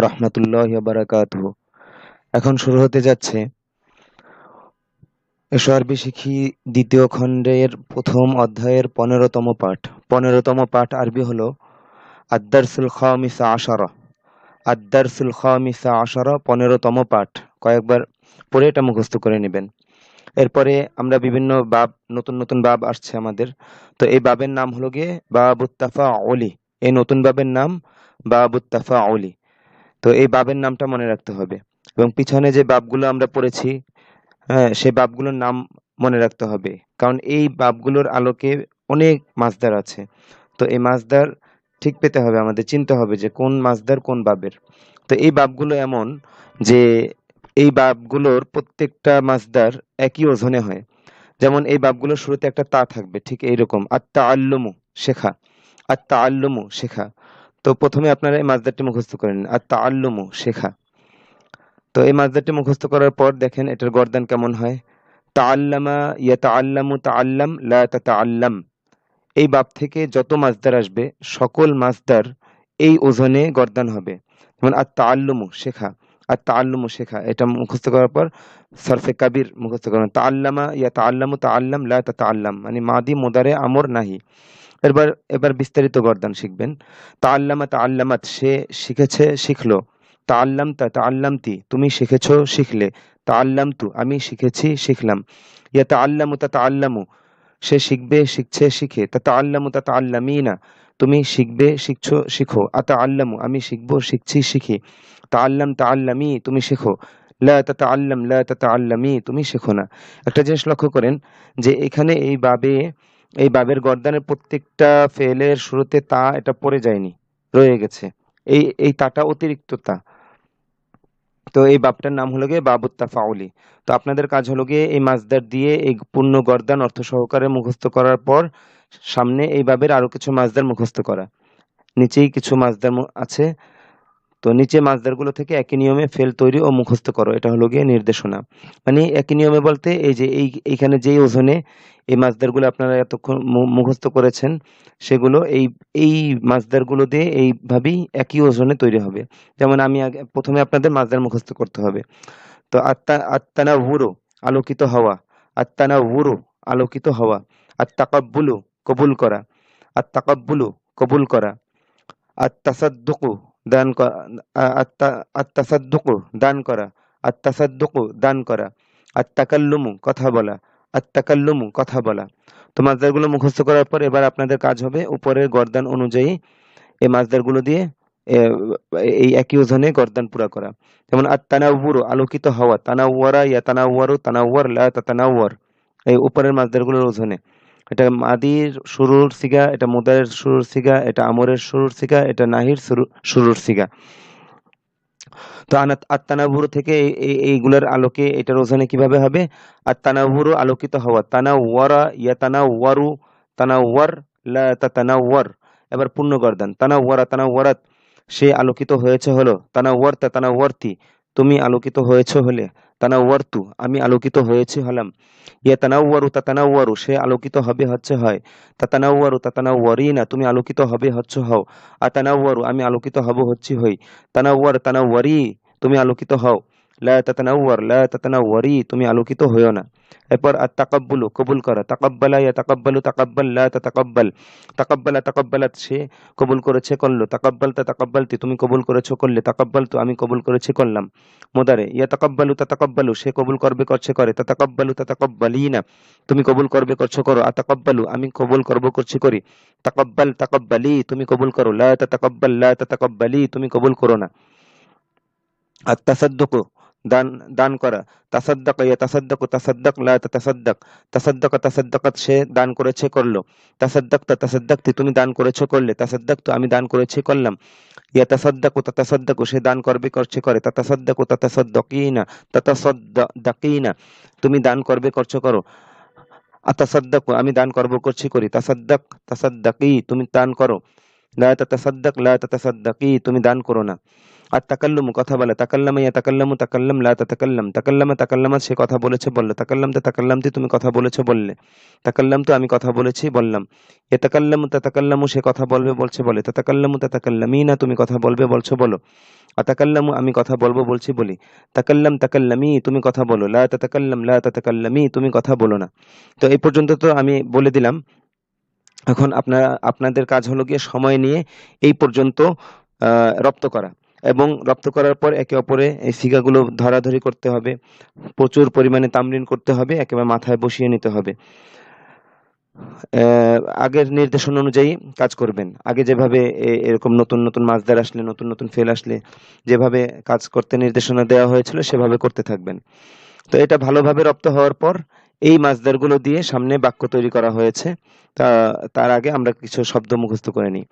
রহমতুল্লাহি ওয়া বারাকাতুহু। এখন শুরু হতে যাচ্ছে এসো আরবি শিখি দ্বিতীয় খণ্ডের প্রথম অধ্যায়ের 15তম পাঠ। 15তম পাঠ আরবি হলো আদ-দারসুল খামিসা আশারা। আদ-দারসুল খামিসা আশারা 15তম পাঠ। কয়েকবার পড়ে এটা মুখস্থ করে নেবেন। এরপরে আমরা বিভিন্ন বাব, নতুন নতুন বাব আসছে আমাদের। তো এই বাবের নাম হলো গিয়ে বাবুত তাফাউলি। এই নতুন বাবের নাম বাবুত তাফাউলি। তো এই বাবের নামটা মনে রাখতে হবে এবং পিছনে যে বাবগুলো আমরা পড়েছি, হ্যাঁ, সেই বাবগুলোর নাম মনে রাখতে হবে। কারণ এই বাবগুলোর আলোকে অনেক মাসদার আছে। তো এই মাসদার ঠিক পেতে হবে, আমাদের চিনতে হবে যে কোন মাসদার কোন বাবের। তো এই বাবগুলো এমন যে এই বাবগুলোর প্রত্যেকটা মাসদার একই ওজনে হয়। যেমন এই বাবগুলোর শুরুতে একটা তা থাকবে, ঠিক এইরকম আত-তাআল্লুমু, শেখা। আত-তাআল্লুমু, শেখা। তো প্রথমে আপনারা এই মাসদারটি মুখস্থ করেন, আত-তাআল্লুমু, শেখা। তো এই মাসদারটি মুখস্থ করার পর দেখেন এটার গর্দান কেমন হয়। তাআল্লামা ইয়াতাআল্লামু তাআল্লাম লা তাতাআল্লাম। এই বাব থেকে যত মাসদার আসবে সকল মাসদার এই ওজনে গর্দান হবে। যেমন আত-তাআল্লুমু, শেখা। আত-তাআল্লুমু, শেখা, এটা মুখস্থ করার পর সরফে কাবির মুখস্থ করবেন। তাআল্লামা ইয়াতাআল্লামু তাআল্লাম লা তাতাআল্লাম, মানে মাদি মুদারে আমর নাহি। এবার এবার বিস্তারিত গর্দান শিখবেন। তাআল্লামা তাআল্লামাত, সে শিখেছে, শিখলো। তাআল্লামতা তাআল্লামতি, তুমি শিখেছো, শিখলে। তাআল্লামতু, আমি শিখেছি, শিখলাম। ইয়াতাআল্লামু তাতাআল্লামু, সে শিখবে, শিখছে, শিখে। তাতাআল্লামু তাতাআল্লামিনা, তুমি শিখবে, শিখছো, শিখো। আতাআল্লামু, আমি শিখবো, শিখছি, শিখি। তাআল্লাম তাআল্লামি, তুমি শেখো। লা তাতাআল্লাম লা তাতাআল্লামি, তুমি শেখো না। একটা জিনিস লক্ষ্য করেন যে এখানে এই বাবের গর্দানের প্রত্যেকটা ফেলের শুরুতে তা, এটা পড়ে যায়নি, রয়ে গেছে। এই তাটা অতিরিক্ত তা। তো এই বাবটার নাম হলো গিয়ে বাবুত তাফাউলি। তো আপনাদের কাজ হলো গিয়ে এই মাসদার দিয়ে এই পূর্ণ গর্দান অর্থ সহকারে মুখস্থ করার পর সামনে এই বাবের আরো কিছু মাসদার মুখস্থ করা। নিচেই কিছু মাসদার আছে। তো নিচে মাসদারগুলো থেকে একই নিয়মে ফেল তৈরি ও মুখস্থ করো, এটা হলো গিয়ে নির্দেশনা। মানে একই নিয়মে বলতে এই যে এইখানে যেই ওজনে এই মাসদারগুলো আপনারা এতক্ষণ মুখস্থ করেছেন, সেগুলো এই এই মাসদারগুলো দিয়ে এইভাবেই একই ওজনে তৈরি হবে। যেমন আমি আগে প্রথমে আপনাদের মাসদার মুখস্থ করতে হবে। তো আত্তানাউরু, আলোকিত হওয়া। আত্তানাউরু, আলোকিত হওয়া। আত্তাকাব্বুলু, কবুল করা। আত্তাকাব্বুলু, কবুল করা। আত্তাসাদ্দুকু, দান করা। আত্তাসাদ্দুকু, দান করা। আত্তাসাদ্দুকু, দান করা। আত্তাকাল্লুমু, কথা বলা। আত্তাকাল্লুমু, কথা বলা। তো মাসদারগুলো মুখস্থ করার পর এবার আপনাদের কাজ হবে উপরের গর্দান অনুযায়ী এই মাসদারগুলো দিয়ে এ, এই একই ওজনে গর্দান পুরা করা। যেমন আত-তানাউরু, আলোকিত হওয়া। তানাওয়ারা ইয়াতানাওয়ারু তানাওয়ার লা তাতানাওয়ার, এই উপরের মাসদারগুলোর ওজনে। এটা মাদির শুরুর সিগা, এটা মুদারের শুরুর সিগা, এটা আমরের শুরুর সিগা, এটা নাহির শুরুর সিগা। তো আত-তানাউরু থেকে এইগুলোর আলোকে এটার ওজনে কিভাবে হবে? আত-তানাউরু, আলোকিত হওয়া। তানাওয়ারা ইয়াতানাওয়ারু তানাওয়ার লা তাতানাওয়ার। এবার পূর্ণ গর্দান। তানাওয়ারা তানাওয়ারাত, সে আলোকিত হয়েছে, হলো। তানাওয়ারতা তানাওয়ারতি, তুমি আলোকিত হয়েছে, হলে। তানাওয়ারতু, আমি আলোকিত হয়েছি, হলাম। ইয়াতানাওয়ারু তাতানাওয়ারু, সে আলোকিত হবে, হচ্ছে, হয়। তাতানাওয়ারু তাতানাওয়ারিনা, তুমি আলোকিত হবে, হচ্ছে, হও। আতানাওয়ারু, আমি আলোকিত হব, হচ্ছি, হই। তানাওয়ার তানাওয়ারি, তুমি আলোকিত হও। লা তাতানাওয়ার লা তাতানাওয়ারি, তুমি আলোকিত হইও না। এরপর আত-তাকাব্বুলু, কবুল করা। তাকাব্বালা ইয়াতাকাব্বালু তাকাব্বাল লা তাতাকাব্বাল। তাকাব্বালা তাকাব্বালাত, সে কবুল করেছে, করলো। তাকাব্বালতা তাকাব্বালতি, তুমি কবুল করেছো, করলে। তাকাব্বালতু, আমি কবুল করেছি, করলাম। মুদারে ইয়াতাকাব্বালু তাতাকাব্বালু, সে কবুল করবে, করছে, করে। তাতাকাব্বালু তাতাকাব্বালিনা, তুমি কবুল করবে, করছো, করো। আতাকাব্বালু, আমি কবুল করব, করছি, করি। তাকাব্বাল তাকাব্বালি, তুমি কবুল করো। লা তাতাকাব্বাল লা তাতাকাব্বালি, তুমি কবুল করো না। আত-তাসাদ্দুকু, দান, দান করা। তাসাদ্দাকা ইয়াতাসাদ্দাকু তাসাদ্দাক লা তাতাসাদ্দাক। তাসাদ্দাকা তাসাদ্দাকাত, সে দান করেছে, করলো। তাসাদ্দাকতা তাসাদ্দাকতি, তুমি দান করেছো, করলে। তাসাদ্দাকতু, আমি দান করেছি, করলাম। ইয়াতাসাদ্দাকু তাতাসাদ্দাকু, সে দান করবে, করছে, করে। তাতাসাদ্দাকু তাতাসাদ্দাকিনা তাতাসাদ্দাকিনা, তুমি দান করবে, করছো, করো। আতাসাদ্দাকু, আমি দান করব, করছি, করি। তাসাদ্দাক তাসাদ্দাকি, তুমি দান করো। লা তাতাসাদ্দাক লা তাতাসাদ্দাকি, তুমি দান করো না। আর তাকাল্লুমু কথা বলে, তাকাল্লামা ইয়াতাকাল্লামু তাকাল্লাম লা তাতাকাল্লাম, তাকাল্লামা তাকাল্লামা সে কথা বলেছে বলল, তাকাল্লামতা তাকাল্লামতি তুমি কথা বলেছো বললে, তাকাল্লামতু আমি কথা বলেছি বললাম, ইয়াতাকাল্লামু তাতাকাল্লামু সে কথা বলবে বলছে বলে, তাতাকাল্লামু তাতাকাল্লামিনা তুমি কথা বলবে বলছো বলো, আতাকাল্লামু আমি কথা বলবো বলছি বলি, তাকাল্লাম তাকাল্লামি তুমি কথা বলো, লা তাতাকাল্লাম লা তাতাকাল্লামি তুমি কথা বলো না। তো এই পর্যন্ত তো আমি বলে দিলাম। এখন আপনাদের কাজ হলো গিয়ে সময় নিয়ে এই পর্যন্ত রপ্ত করা, এবং রপ্ত করার পর একে অপরে এই সিগাগুলো ধরাধরি করতে হবে, প্রচুর পরিমাণে তামরিন করতে হবে, একেবারে মাথায় বসিয়ে নিতে হবে। আগের নির্দেশনা অনুযায়ী কাজ করবেন। আগে যেভাবে এরকম নতুন নতুন মাসদার আসলে, নতুন নতুন ফেল আসলে যেভাবে কাজ করতে নির্দেশনা দেওয়া হয়েছিল সেভাবে করতে থাকবেন। তো এটা ভালোভাবে রপ্ত হওয়ার পর এই মাসদারগুলো দিয়ে সামনে বাক্য তৈরি করা হয়েছে। তার আগে আমরা কিছু শব্দ মুখস্থ করে নিই।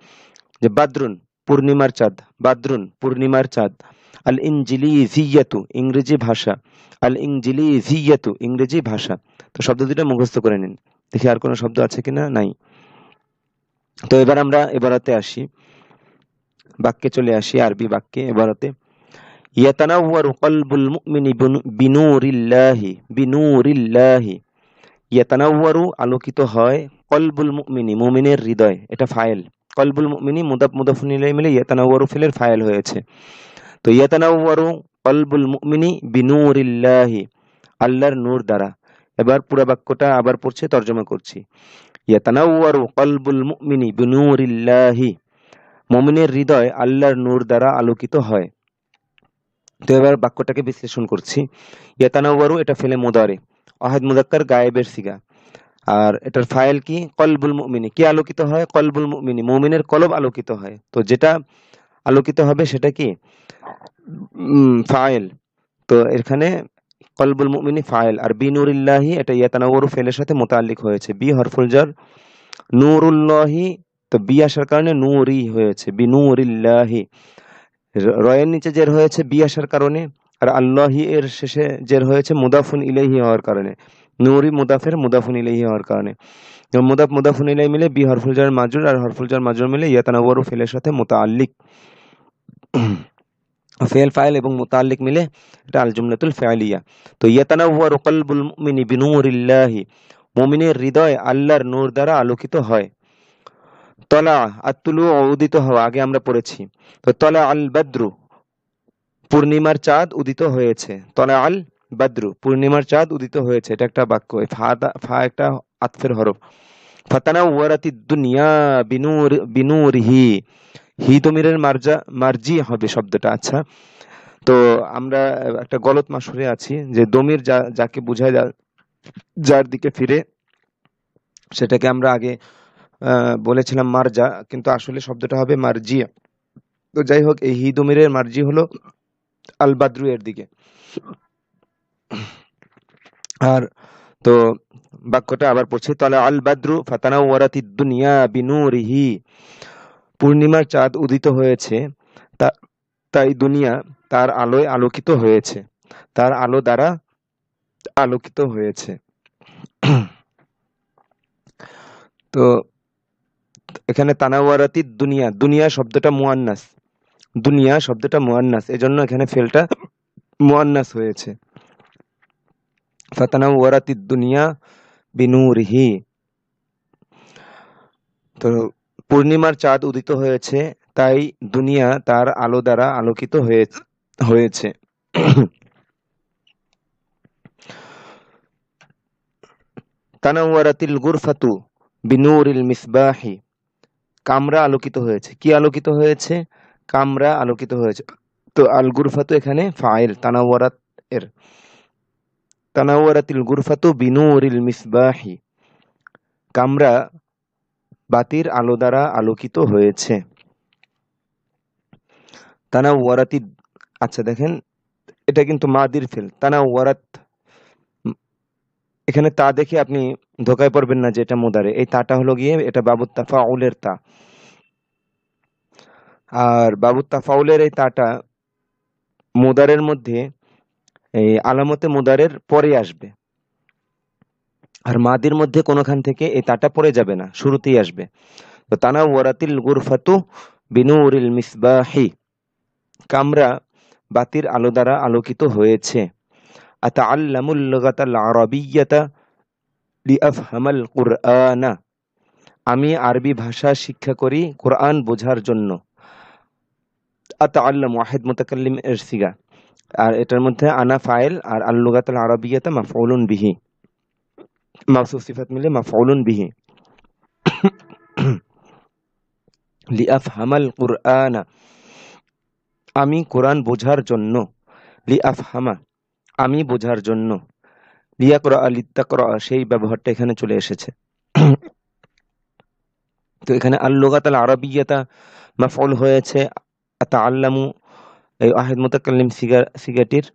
যে বাদরুন পূর্ণিমার চাঁদ, বাদরুন পূর্ণিমার চাঁদ, আল ইনজিলিজিয়াতু ইংরেজি ভাষা, আল ইনজিলিজিয়াতু ইংরেজি ভাষা। তো শব্দ দুটো মুখস্থ করে নিন। দেখি আর কোনো শব্দ আছে কিনা, নাই। তো এবার আমরা এবারাতে আসি, বাক্যে চলে আসি, আরবি বাক্যে এবারাতে। ইয়াতানাওয়ারু কলবুল মুমিনি বিনুরিল্লাহি, বিনুরিল্লাহি। ইয়াতানাওয়ারু আলোকিত হয়, কলবুল মুমিনি মুমিনের হৃদয়, এটা ফাইল। কলবুল মুমিনি মুদাফ মুদাফুন ইলাইহি মিলে ইয়াতানাওয়ারু ফিলের ফাইল হয়েছে। তো ইয়াতানাওয়ারু কলবুল মুমিনি বিনুরিল্লাহি, আল্লাহর নূর দ্বারা। এবার পুরো বাক্যটা আবার পড়ছি, তর্জমা করছি। ইয়াতানাওয়ারু কলবুল মুমিনি বিনুরিল্লাহি, মুমিনের হৃদয় আল্লাহর নূর দ্বারা আলোকিত হয়। তো এবার বাক্যটাকে বিশ্লেষণ করছি। ইয়াতানাওয়ারু এটা ফেলে মুদারে, ওয়াহিদ মুযাক্কার গায়েবের সিগা। আর এটার ফাইল কি? কলবুল মুমিনি। কি আলোকিত হয়? কলবুল মুমিনি, মুমিনের কলব আলোকিত হয়। তো যেটা আলোকিত হবে সেটা কি? ফাইল। তো এখানে কলবুল মুমিনি ফাইল, আর বিনুরিল্লাহি এটা ইয়াতানাওয়ারু ফেলের সাথে মুতাআল্লিক হয়েছে। বি হরফুল জার, নূরুল্লাহি তো বি আসার কারণে নূরি হয়েছে, বিনুরিল্লাহি। রয়ের নিচে জের হয়েছে বি আসার কারণে, আর আল্লাহি এর শেষে জের হয়েছে মুদাফুন ইলাইহি হওয়ার কারণে, নূরি মুদাফের মুদাফুন ইলাইহি হওয়ার কারণে। মুদাফ মুদাফুন ইলাইহি মিলে বি হরফুল জার মাজরুর, আর হরফুল জার মাজরুর মিলে ইয়াতানাওয়ারু ফেলের সাথে মুতাআল্লিক। ফেল ফাইল এবং মুতাআল্লিক মিলে এটা আল জুমলাতুল ফাইলিয়া। তো ইয়াতানাওয়ারু কলবুল মুমিনি বিনুরিল্লাহি, মুমিনের হৃদয় আল্লাহর নূর দ্বারা আলোকিত হয়। তলা আতুলু উদিত হওয়া, আগে আমরা পড়েছি। তো তলা আল বাদরু, পূর্ণিমার চাঁদ উদিত হয়েছে। তলা আল বাদরু, পূর্ণিমার চাঁদ উদিত হয়েছে, এটা একটা বাক্য। ফা একটা আতফের হরফ। ফাতানাওয়ারাতিদ দুনিয়া বিনুরিহি, হি দমিরের মার্জি হবে শব্দটা। আচ্ছা, তো আমরা একটা গলত মাসুরে আছি যে দমির যাকে বোঝায়, যার দিকে ফিরে, সেটাকে আমরা আগে বলেছিলাম মারজা, কিন্তু আসলে শব্দটা হবে মার্জি। তো যাই হোক, এই হি দমিরের মার্জি হলো আল বাদরু এর দিকে। আর তো বাক্যটা আবার পড়ছি, তালা আল বাদরু ফাতানাওয়ারাতিদ দুনিয়া বিনুরিহি, পূর্ণিমার চাঁদ উদিত হয়েছে, তাই দুনিয়া তার আলোয় আলোকিত হয়েছে, তার আলো দ্বারা আলোকিত হয়েছে। তো এখানে তানাওয়ারাতিদ দুনিয়া, দুনিয়া শব্দটা মুয়ান্নাস, দুনিয়া শব্দটা মুয়ান্নাস, এজন্য এখানে ফেলটা মুয়ান্নাস হয়েছে। ফাতানাওয়ারাতিদ দুনিয়া বিনুরিহি, তো পূর্ণিমার চাঁদ উদিত হয়েছে, তাই দুনিয়া তার আলো দ্বারা আলোকিত হয়েছে। তানাওয়ারাতিল গুরফাতু বিনুরিল মিসবাহি, কামরা আলোকিত হয়েছে। কি আলোকিত হয়েছে? কামরা আলোকিত হয়েছে। তো আল গুরফাতু এখানে ফাইল তানাওয়ারাত এর। তানাওয়ারাতিল গুরফাতু বিনুরিল মিসবাহি, কামরা বাতির আলো দ্বারা আলোকিত হয়েছে। তানাওয়ারাতি, আচ্ছা দেখেন এটা কিন্তু মাদির ফেল। তানাওয়ারাত, এখানে তা দেখে আপনি ধোকায় পড়বেন না যে এটা মুদারে। এই তাটা হলো গিয়ে এটা বাবুত তাফাউলের তা, আর বাবুত তাফাউলের এই তাটা মুদারের মধ্যে এই আলামতে মুদারের পরে আসবে, আর মাদির মধ্যে কোনোখান থেকে এই তাটা পড়ে যাবে না, শুরুতেই আসবে। তো তানাওয়ারাতিল গুরফাতু বিনুরিল মিসবাহি, কামরা বাতির আলো দ্বারা আলোকিত হয়েছে। আতাআল্লামুল লুগাতাল আরাবিয়্যাতা লিআফহামাল কুরআনা, আমি আরবি ভাষা শিক্ষা করি কোরআন বোঝার জন্য। আতাআল্লাম ওয়াহিদ মুতাকাল্লিম এর সিগা, আর এটার মধ্যে আনা ফাইল আর আল লুগাতুল আরাবিয়্যাতা মাফউলুন বিহি, মাওসুফ সিফাত মিলে মাফউলুন বিহি। লিআফহামাল কুরআনা, আমি কোরআন বোঝার জন্য। লিআফহামা, আমি বোঝার জন্য। লিয়াকরা লিতাকরা, সেই ব্যবহারটা এখানে চলে এসেছে। তো এখানে আল লুগাতুল আরাবিয়্যাতা মাফউল হয়েছে আতাআল্লামু এই ওয়াহিদ মুতাকাল্লিম সিগাটির,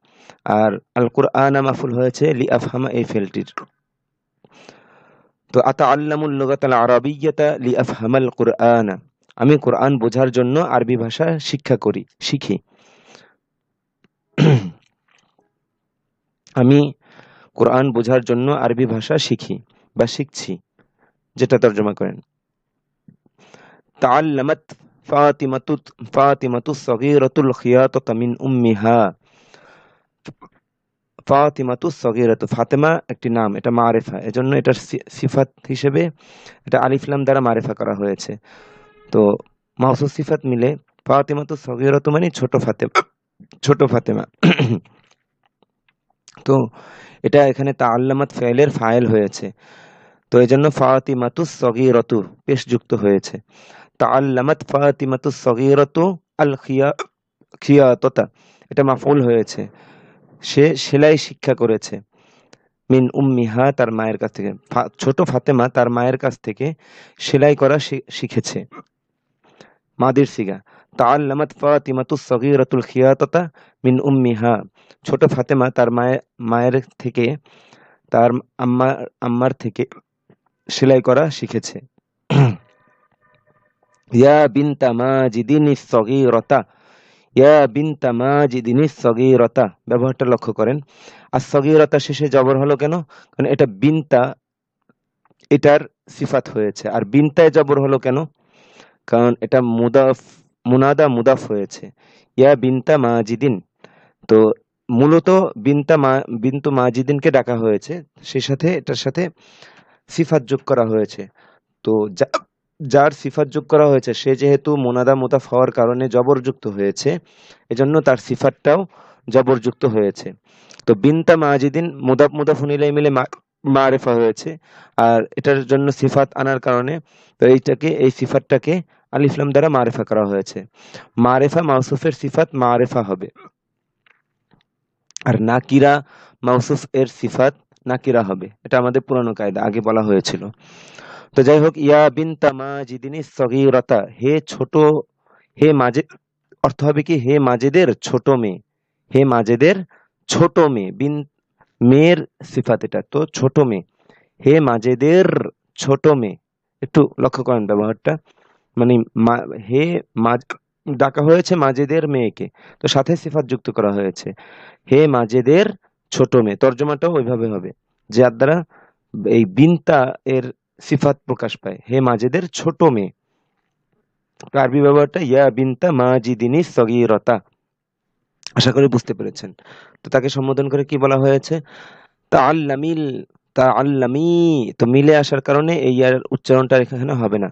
আর আল কুরআনা মাফউল হয়েছে লিআফহামা এই ফেলটির। তো আতাআল্লামুল লুগাতাল আরাবিয়্যাতা লিআফহামাল কুরআনা, আমি কোরআন বোঝার জন্য আরবি ভাষা শিখি। আমি কোরআন বোঝার জন্য আরবি ভাষা শিখি বা শিখছি, যেটা তর্জমা করেন। তাআল্লামাত ফাতিমাতুস সগীরাতুল খিয়াতাতা মিন উম্মিহা। ফাতিমাতুস সগীরাতু, ফাতেমা একটি নাম, এটা মারিফা, এজন্য এটার সিফাত হিসেবে এটা আলিফ লাম দ্বারা মারিফা করা হয়েছে। তো মাওসুফ সিফাত মিলে ফাতিমাতুস সগীরাতু মানে ছোট ফাতেমা। তো এটা এখানে তাআল্লামাত ফাইলের ফাইল হয়েছে, তো এজন্য ফাতিমাতুস সগীরাতু পেশ যুক্ত হয়েছে। তাআল্লামাত ফাতিমাতুস সগীরাতু আল খিয়াতাতা, এটা মাফউল হয়েছে, সে সেলাই শিক্ষা করেছে। মিন উম্মিহা, তার মায়ের কাছ থেকে। ছোট ফাতেমা তার মায়ের কাছ থেকে সেলাই করা শিখেছে। মাদির সিগা তাআল্লামাত ফাতিমাতুস সগীরাতুল খিয়াতাতা মিন উম্মিহা, ছোট ফাতেমা তার মায়ের থেকে, তার আম্মার থেকে সেলাই করা শিখেছে। ইয়া বিনতা মাজিদিনিস সগীরাতা, ইয়া বিনতা মাজিদিনিস সগীরাতা, ব্যবহারটা লক্ষ্য করেন। আর সগীরাতা শেষে জবর হলো কেন? কারণ এটা বিনতা, এটার সিফাত হয়েছে। আর বিনতায় জবর হলো কেন? কারণ এটা মুনাদা মুদাফ হয়েছে। ইয়া বিনতা মাজিদিন, তো মূলত বিন্তু মাজিদিনকে ডাকা হয়েছে, সেই সাথে এটার সাথে সিফাত যোগ করা হয়েছে। তো যার সিফাত যোগ করা হয়েছে সে যেহেতু মুনাদা মুদাফ হওয়ার কারণে জবরযুক্ত হয়েছে, এজন্য তার সিফাতটাও জবরযুক্ত হয়েছে। তো বিনতা মাজিদিন মুদাফুন ইলাইহি মিলে মারিফা হয়েছে, আর এটার জন্য সিফাত আনার কারণে তো এই সিফাতটাকে আলিফ লাম দ্বারা মারিফা করা হয়েছে। মারিফা মাওসুফের সিফাত মারিফা হবে, আর নাকিরা মাওসুফ এর সিফাত নাকিরা হবে। এটা আমাদের পুরানো কায়দা, আগে বলা হয়েছিল। তো যাই হোক, ইয়া বিনতা মাজিদিনিস সগীরাতা, হে ছোট, হে মাজিদ, অর্থ হবে কি হে মাজিদের ছোট মেয়ে, হে মাজিদের ছোট মেয়ে, মেয়ের সিফাত এটা, তো ছোট মেয়ে, হে মাজিদের ছোট মেয়ে। একটু লক্ষ্য করেন ব্যবহারটা, মানে হে ডাকা হয়েছে মাজিদের মেয়েকে, তো সাথে সিফাত যুক্ত করা হয়েছে, হে মাজিদের ছোট মেয়ে। তর্জমাটাও ওইভাবে হবে, যার দ্বারা এই বিনতা এর সিফাত প্রকাশ পায়, হে মাজিদের ছোট মেয়ে। আরবি ব্যবহারটা ইয়া বিনতা মাজিদিনিস সগীরাতা। আশা করি বুঝতে পেরেছেন। তো তাকে সম্বোধন করে কি বলা হয়েছে? তাআল্লামি, তো মিলে আসার কারণে এই ইয়ার উচ্চারণটা এখানে হবে না,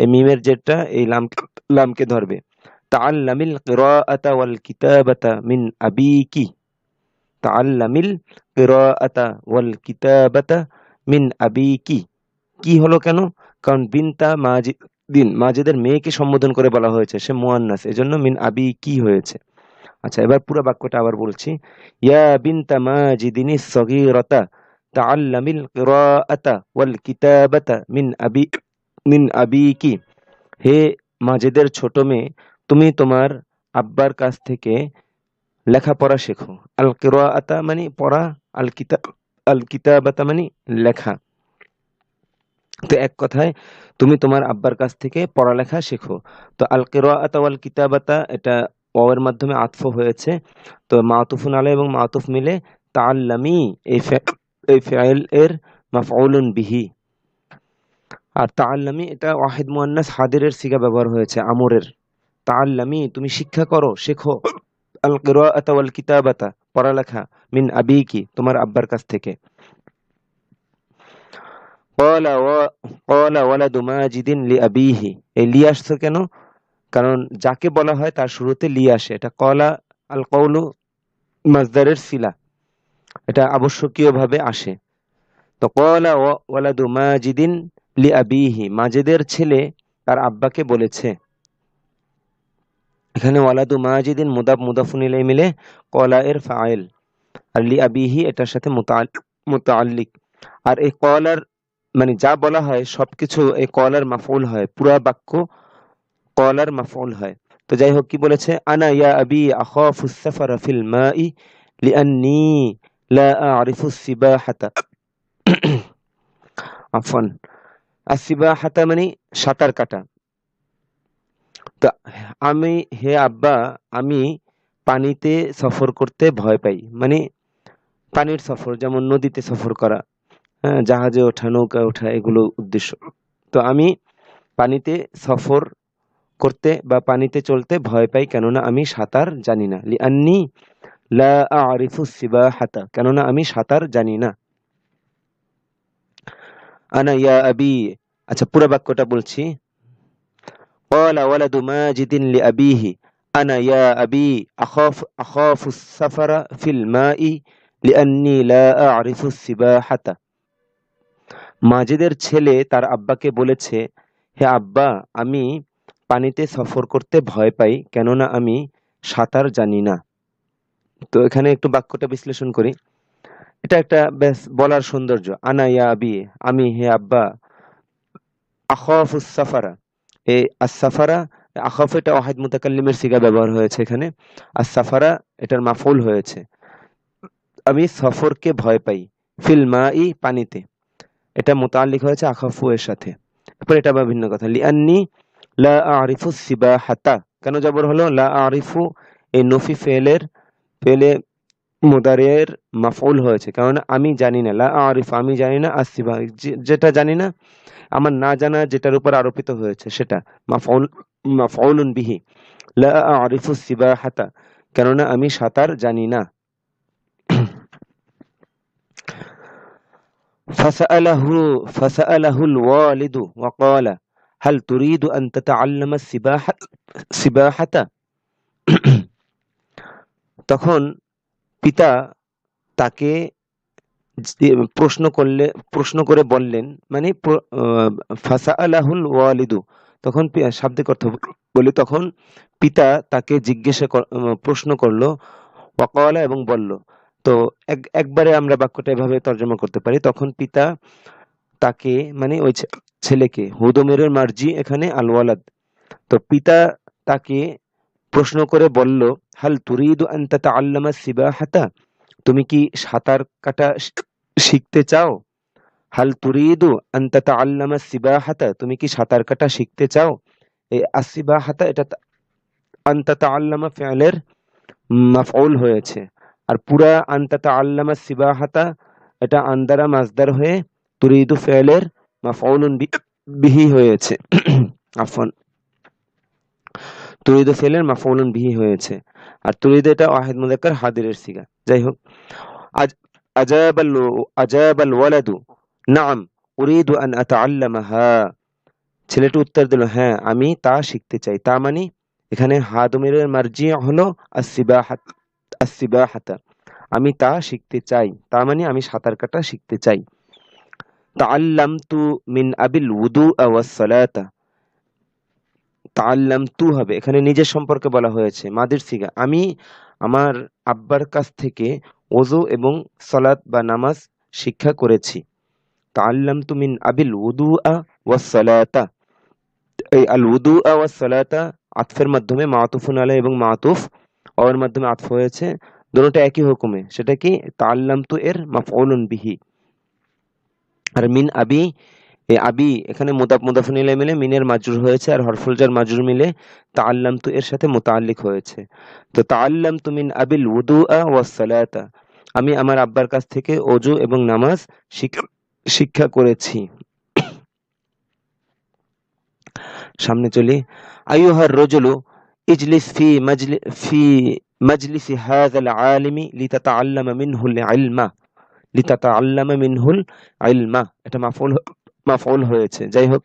এই মিমের জেরটা এই লামকে ধরবে। তাআল্লামিল কিরাআতা ওয়াল কিতাবাতা মিন আবিকি, তাআল্লামিল কিরাআতা ওয়াল কিতাবাতা মিন আবিকি। কি হলো কেন? কারণ বিনতা মাজিদিন, মাজিদের মেয়েকে সম্বোধন করে বলা হয়েছে, সে মুয়ান্নাস, এজন্য মিন আবিকি হয়েছে। আচ্ছা, এবার পুরো বাক্যটা আবার বলছি। ইয়া বিনতা মাজিদিনিস সগীরাতা তাআল্লামিল কিরাআতা ওয়াল কিতাবাতা মিন আবিকি, হে মাজিদের ছোট মেয়ে, তুমি তোমার আব্বার কাছ থেকে লেখাপড়া শেখো। আল কিরাআতা মানে পড়া, আল কিতাবাতা মানে লেখা। তো এক কথায় তুমি তোমার আব্বার কাছ থেকে পড়ালেখা শেখো। তো আল কিরাআতা ওয়াল কিতাবাতা, এটা ওয়াওয়ের মাধ্যমে আতফ হয়েছে, তো মাতুফুন আলাইহি এবং মাতুফ মিলে তাআল্লামি, এই ফাইল এর মাফউলুন বিহি। আর তাআল্লামি এটা ওয়াহিদ মুয়ান্নাস হাদিরের সিগা ব্যবহার হয়েছে, আমরের। তাআল্লামি, তুমি শিক্ষা করো, শেখো। আল কিরাআতা ওয়াল কিতাবাতা, পড়ালেখা, মিন আবিকি, তোমার আব্বার কাছ থেকে। ক্বালা ওয়ালাদু মাজিদিন লিআবিহি, এই লি আসছে কেন? কারণ যাকে বলা হয় তার শুরুতে লি আসে। এটা ক্বালা আল কওলু মাসদারের সিলা, এটা আবশ্যকীয় ভাবে আসে। তো ক্বালা ওয়ালাদু মাজিদিন লিআবিহি, মাজিদের ছেলে তার আব্বাকে বলেছে। এখানে ওয়ালাদু মাজিদিন মুদাফ মুদাফুন ইলাইহি মিলে ক্বালা এর ফাইল, আর লিআবিহি এটার সাথে মুতাআল্লিক। আর এই ক্বালার মানে যা বলা হয় সবকিছু এই ক্বালার মাফউল হয়, পুরা বাক্য ক্বালার মাফউল হয়। তো যাই হোক, কি বলেছে? আনা ইয়া আবি আখাফু সাফারা ফিল মাই লিআন্নি লা আ'রিফু সিবাহাতা। আফওয়ান, আসিবাহাতা মানে সাঁতার কাটা। তো আমি, হে আব্বা, আমি পানিতে সফর করতে ভয় পাই। মানে পানির সফর, যেমন নদীতে সফর করা, হ্যাঁ, জাহাজে ওঠা, নৌকায় ওঠা, এগুলো উদ্দেশ্য। তো আমি পানিতে সফর করতে বা পানিতে চলতে ভয় পাই, কেননা আমি সাঁতার জানি না। লিআন্নি লা আ'রিফু সিবাহাতা, কেননা আমি সাঁতার জানি না। আনা ইয়া আবি, আচ্ছা পুরো বাক্যটা বলছি। ক্বালা ওয়ালাদু মাজিদিন লিআবিহি আনা ইয়া আবি আখাফু সাফারা ফিল মাই লিআন্নি লা আ'রিফু সিবাহাতা। মাজিদের ছেলে তার আব্বাকে বলেছে, হে আব্বা, আমি পানিতে সফর করতে ভয় পাই, কেননা আমি সাঁতার জানি না। তো এখানে একটু বাক্যটা বিশ্লেষণ করি। এটা একটা বেশ বলার সৌন্দর্য। আনা ইয়া আবি, আমি, হে আব্বা, আখাফু সাফারা, এই আস-সাফারা, আখাফ এটা ওয়াহিদ মুতাকাল্লিমের সিগা ব্যবহার হয়েছে এখানে। আস-সাফারা এটার মাফউল হয়েছে। আমি সফরকে ভয় পাই, ফিল মাই পানিতে, এটা মুতাআল্লিক হয়েছে আখাফু এর সাথে। এরপর এটা আবার ভিন্ন কথা। লিআন্নি লা আ'রিফু সিবাহাতা, কেন জবর হলো? লা আ'রিফু এই নফি ফেলে মুদারিয়ের মাফউল হয়েছে, কারণ আমি জানি না। লা আ'রিফু আমি জানি না, আসিবা যেটা জানি না, আমার না জানা যেটার উপর আরোপিত হয়েছে সেটা মাফউলুন বিহি। লা আ'রিফু সিবাহাতা, কেননা আমি সাঁতার জানি না। ফাসাআলাহুল ওয়ালিদু ওয়া ক্বালা হাল তুরিদু আন তাতাআল্লামা সিবাহাতা। তখন পিতা তাকে প্রশ্ন করে বললেন, মানে ফাসাআলাহুল ওয়ালিদু, তখন শাব্দিক অর্থ বলি, তখন পিতা তাকে প্রশ্ন করলো, ওয়া ক্বালা এবং বলল। তো একবারে আমরা বাক্যটা এভাবে তর্জমা করতে পারি, তখন পিতা তাকে, মানে ওই ছেলেকে, হুদমিরের মার্জি এখানে আল ওয়ালাদ, তো পিতা তাকে প্রশ্ন করে বলল, হাল তুরিদু আন তাতাআল্লামা সিবাহাতা, তুমি কি সাঁতার কাটা শিখতে চাও? হাল তুরিদু আন তাতাআল্লামা সিবাহাতা, তুমি কি সাঁতার কাটা শিখতে চাও? এই আসিবাহাতা এটা আন তাতাআল্লামা ফি'লের মাফউল হয়েছে, আর পুরা আন তাতাআল্লামা সিবাহাতা এটা আন দ্বারা মাসদার হয়ে তুরিদু ফি'লের মাফউলুন বিহি হয়েছে। আফওয়ান, তুরিদু ফি'লের মাফউলুন বিহি হয়েছে, আর তুরিদু এটা ওয়াহিদ মুযাক্কার হাদিরের সিগা। যাই হোক, আজাবাল ওয়ালাদু নাম উরিদু আন আতাআল্লামাহা, ছেলেটি উত্তর দিল, হ্যাঁ আমি তা শিখতে চাই। তা মানে এখানে হা দমিরের মার্জি হলো আসিবাহাতা, আমি তা শিখতে চাই, তা মানে আমি সাঁতার কাটা শিখতে চাই। তাআল্লামতু মিন আবিল উদুআ ওয়াস সালাতা, তাআল্লামতু হবে এখানে নিজের সম্পর্কে বলা হয়েছে, মাদির সিগা। আমি আমার আব্বার কাছ থেকে ওযু এবং সালাত বা নামাজ শিক্ষা করেছি। তাআল্লামতু মিন আবিল উদুআ ওয়াস সালাতা, এই আল উদুআ ওয়াস সালাতা আতফের মাধ্যমে মাতুফুন আলাইহি এবং মাতুফ এর মাধ্যমে আতফ হয়েছে, দুটোটা একই হুকুমে। সেটা কি? তাআল্লামতু এর মাফউলুন বিহি। আর মিন আবি, এই আবি এখানে মুদাফুন ইলাইহি মিলে মিনের মাজরুর হয়েছে, আর হরফুল জার মাজরুর মিলে তাআল্লামতু এর সাথে মুতাআল্লিক হয়েছে। তো তাআল্লামতু মিন আবিল উদুআ ওয়াস সালাতা, আমি আমার আব্বার কাছ থেকে ওযু এবং নামাজ শিক্ষা করেছি। সামনে চলি। আইয়ুহার রাজুলু ইজলিস ফি মাজলিসি হাযাল আলিমি লিতাতাআল্লামা মিনহুল ইলমা, লিতাতাআল্লামা মিনহুল ইলমা, এটা মাফউল হয়েছে। যাই হোক,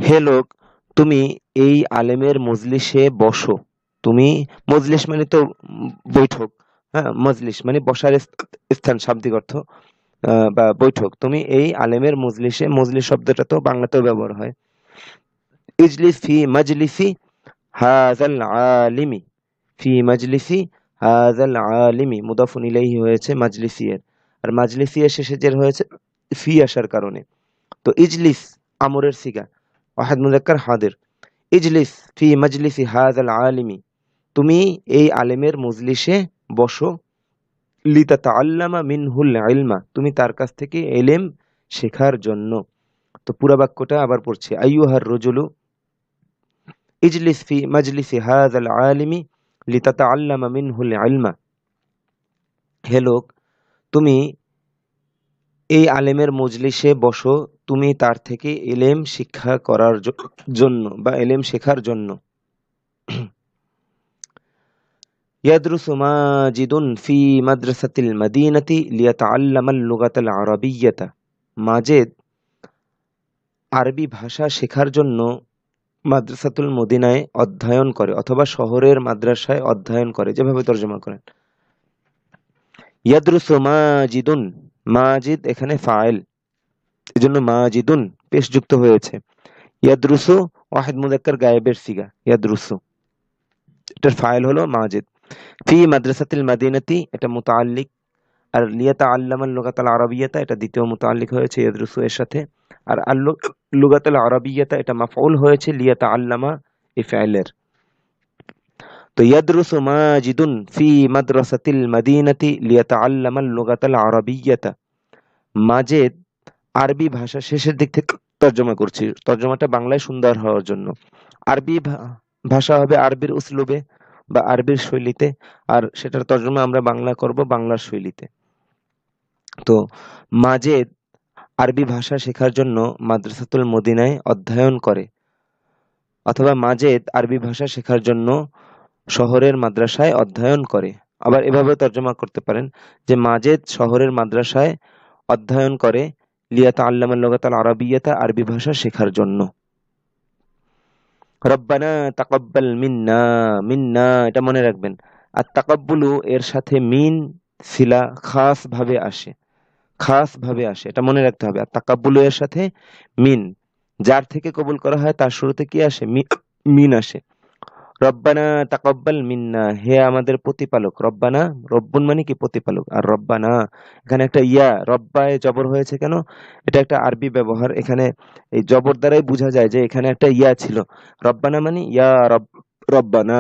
হে লোক, তুমি এই আলেমের মজলিসে বসো। তুমি, মজলিস মানে তো বৈঠক, হ্যাঁ, মজলিস মানে বসার স্থান, শাব্দিক অর্থ বা বৈঠক। তুমি এই আলেমের মজলিসে, মজলিস শব্দটা তো বাংলাতেও ব্যবহার হয়। ইজলিস ফি মাজলিসি হাযাল আলিমি, ফি মাজলিসি হাযাল আলিমি মুদাফুন ইলাইহি হয়েছে মাজলিসি এর, আর মাজলিসি এর শেষে জের হয়েছে ফি আসার কারণে। তো ইজলিস আমরের সিগা, ওয়াহিদ মুযাক্কার হাদির। ইজলিস ফি মাজলিসি হাযাল আলিমি, তুমি এই আলেমের মজলিসে বসো। লিতাতাআল্লামা মিনহুল ইলমা, তুমি তার কাছ থেকে ইলম শেখার জন্য। তো পুরো বাক্যটা আবার পড়ছি। আইয়ুহার রাজুলু ইজলিস ফি মাজলিসি হাযাল আলিমি লিতাতাআল্লামা মিনহুল ইলমা, হে লোক, তুমি এই আলেমের মজলিসে বসো, তুমি তার থেকে ইলম শিক্ষা করার জন্য বা ইলম শেখার জন্য। ইয়াদরুসু মাজিদুন ফি মাদ্রাসাতিল মাদিনাতি লিয়াতাআল্লামাল লুগাতাল আরাবিয়্যাতা, মাজেদ আরবি ভাষা শেখার জন্য মাদ্রাসাতুল মদিনায় অধ্যয়ন করে, অথবা শহরের মাদ্রাসায় অধ্যয়ন করে, যেভাবে তর্জমা করেন। ইয়াদরুসু মাজিদুন, মাজিদ এখানে ফাইল, এজন্য মাজিদুন পেশ যুক্ত হয়েছে। ইয়াদরুসু ওয়াহিদ মুযাক্কার গায়েবের সিগা, ইয়াদরুসু, এটার ফাইল হলো মাজিদ। ফি মাদ্রাসাতিল মাদিনাতি এটা মুতাআল্লিক, আর লিয়াতাআল্লামাল লুগাতাল আরাবিয়্যাতা এটা দ্বিতীয় মুতাআল্লিক হয়েছে ইয়াদরুসু এর সাথে, আর আল লুগাতাল আরাবিয়্যাতা এটা মাফউল হয়েছে লিয়াতাআল্লামা এই ফাইলের। তো ইয়াদরুসু মাজিদুন ফি মাদ্রাসাতিল মাদিনাতি লিয়াতাআল্লামাল লুগাতাল আরাবিয়্যাতা, মাজেদ আরবি ভাষা, শেষের দিক থেকে তর্জমা করছি, তর্জমাটা বাংলায় সুন্দর হওয়ার জন্য। আরবি ভাষা হবে আরবির উসলুবে বা আরবির শৈলীতে, আর সেটার তর্জমা আমরা বাংলা করব বাংলার শৈলীতে। তো মাজেদ আরবি ভাষা শেখার জন্য মাদ্রাসাতুল মদিনায় অধ্যয়ন করে, অথবা মাজেদ আরবি ভাষা শেখার জন্য শহরের মাদ্রাসায় অধ্যয়ন করে। আবার এভাবে তর্জমা করতে পারেন যে মাজেদ শহরের মাদ্রাসায় অধ্যয়ন করে লিয়াতাআল্লামাল লুগাতাল আরাবিয়্যাতা, আরবি ভাষা শেখার জন্য। রব্বানা তাকাব্বাল মিন্না, মিন্না এটা মনে রাখবেন। আর তাকাব্বুলু এর সাথে মিন সিলা খাস ভাবে আসে, খাস ভাবে আসে, এটা মনে রাখতে হবে। আর তাকাব্বুলু এর সাথে মিন, যার থেকে কবুল করা হয় তার শুরুতে কি আসে? মিন আসে। রব্বানা তাকাব্বাল মিন্না, হে আমাদের প্রতিপালক। রব্বানা, রব্বুন মানে কি? প্রতিপালক। আর রব্বানা এখানে একটা ইয়া, রব্বায় জবর হয়েছে কেন? এটা একটা আরবি ব্যবহার, এখানে এই জবর দ্বারাই বোঝা যায় যে এখানে একটা ইয়া ছিল। রব্বানা মানে ইয়া রব্বানা।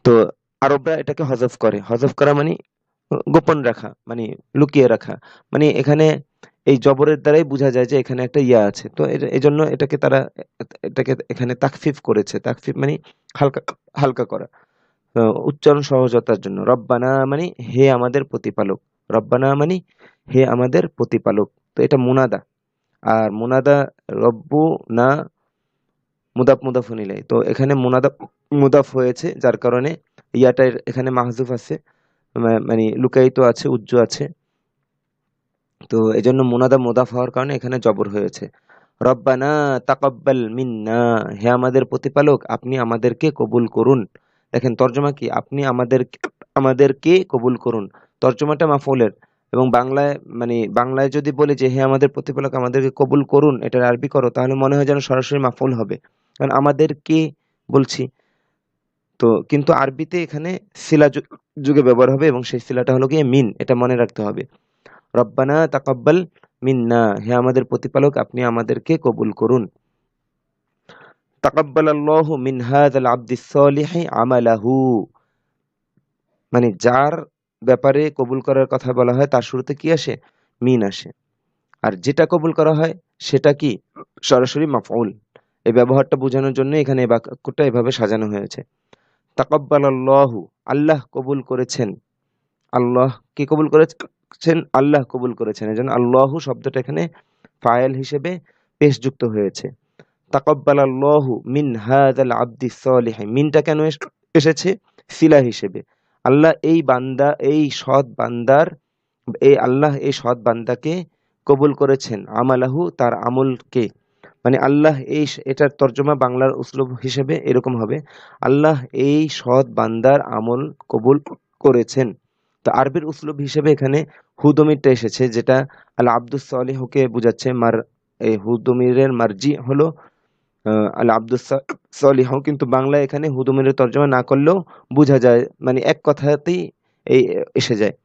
তো আরবরা এটাকে হজফ করে, হজফ করা মানে গোপন রাখা, মানে লুকিয়ে রাখা, মানে এখানে এই জবরের দ্বারাই বোঝা যায় যে এখানে একটা ইয়া আছে। তো এজন্য এটাকে তারা এটাকে এখানে তাকফিফ করেছে। তাকফিফ মানে হালকা হালকা করা, উচ্চারণ সহজতার জন্য। রব্বানা মানে হে আমাদের প্রতিপালক, রব্বানা মানে হে আমাদের প্রতিপালক। তো এটা মুনাদা, আর মুনাদা রব্বু না মুদাফ মুদাফুন ইলাইহি। তো এখানে মুনাদা মুদাফ হয়েছে, যার কারণে ইয়াটার এখানে মাহজুফ আছে, মানে লুকায়িত আছে, উজ্জ আছে। তো এজন্য মুনাদা মুদাফ হওয়ার কারণে এখানে জবর হয়েছে। রব্বানা তাকাব্বাল মিন্না, হে আমাদের প্রতিপালক আপনি আমাদেরকে কবুল করুন। দেখেন তর্জমা কি? আপনি আমাদেরকে কবুল করুন, তর্জমাটা মাফউলের। এবং বাংলায়, মানে বাংলায় যদি বলি যে হে আমাদের প্রতিপালক আমাদেরকে কবুল করুন, এটার আরবি করো, তাহলে মনে হয় যেন সরাসরি মাফউল হবে, কারণ আমাদেরকে বলছি। তো কিন্তু আরবিতে এখানে সিলা যুগে ব্যবহার হবে, এবং সেই সিলাটা হলো গিয়ে মিন, এটা মনে রাখতে হবে। রব্বানা তাকাব্বাল মিন্না, হে আমাদের প্রতিপালক আপনি আমাদেরকে কবুল করুন। তাকাব্বালাল্লাহু মিন হাযাল আবদিস সালিহি আমালাহু, মানে যার ব্যাপারে কবুল করার কথা বলা হয় তার শুরুতে কি আসে? মিন আসে। আর যেটা কবুল করা হয় সেটা কি? সরাসরি মাফউল। এই ব্যবহারটা বোঝানোর জন্য এখানে এই বাক্যটা এভাবে সাজানো হয়েছে। তাকাব্বালাল্লাহু, আল্লাহ কবুল করেছেন। আল্লাহ কি কবুল করেছেন? আল্লাহ কবুল করেছেন। এজন্য আল্লাহু শব্দটা এখানে ফাইল হিসেবে পেশযুক্ত হয়েছে। তাকাব্বালাল্লাহু মিন হাযাল আবদিস সালিহ, মিনটা কেন এসেছে? সিলা হিসেবে। আল্লাহ এই বান্দা এই সৎ বান্দার আল্লাহ এই সৎ বান্দাকে কবুল করেছেন, আমালাহু তার আমলকে। মানে আল্লাহ এটার তর্জমা বাংলার উসলুব হিসেবে এরকম হবে, আল্লাহ এই সৎ বান্দার আমল কবুল করেছেন। তো আরবির উসলুব হিসেবে এখানে হুদমিরটা এসেছে, যেটা আল আব্দুস সলিহকে বুঝাচ্ছে। এই হুদমিরের মার্জি হলো আল আব্দুস সলিহ, কিন্তু বাংলায় এখানে হুদমিরের তর্জমা না করলেও বোঝা যায়, মানে এক কথাতেই এই এসে যায়।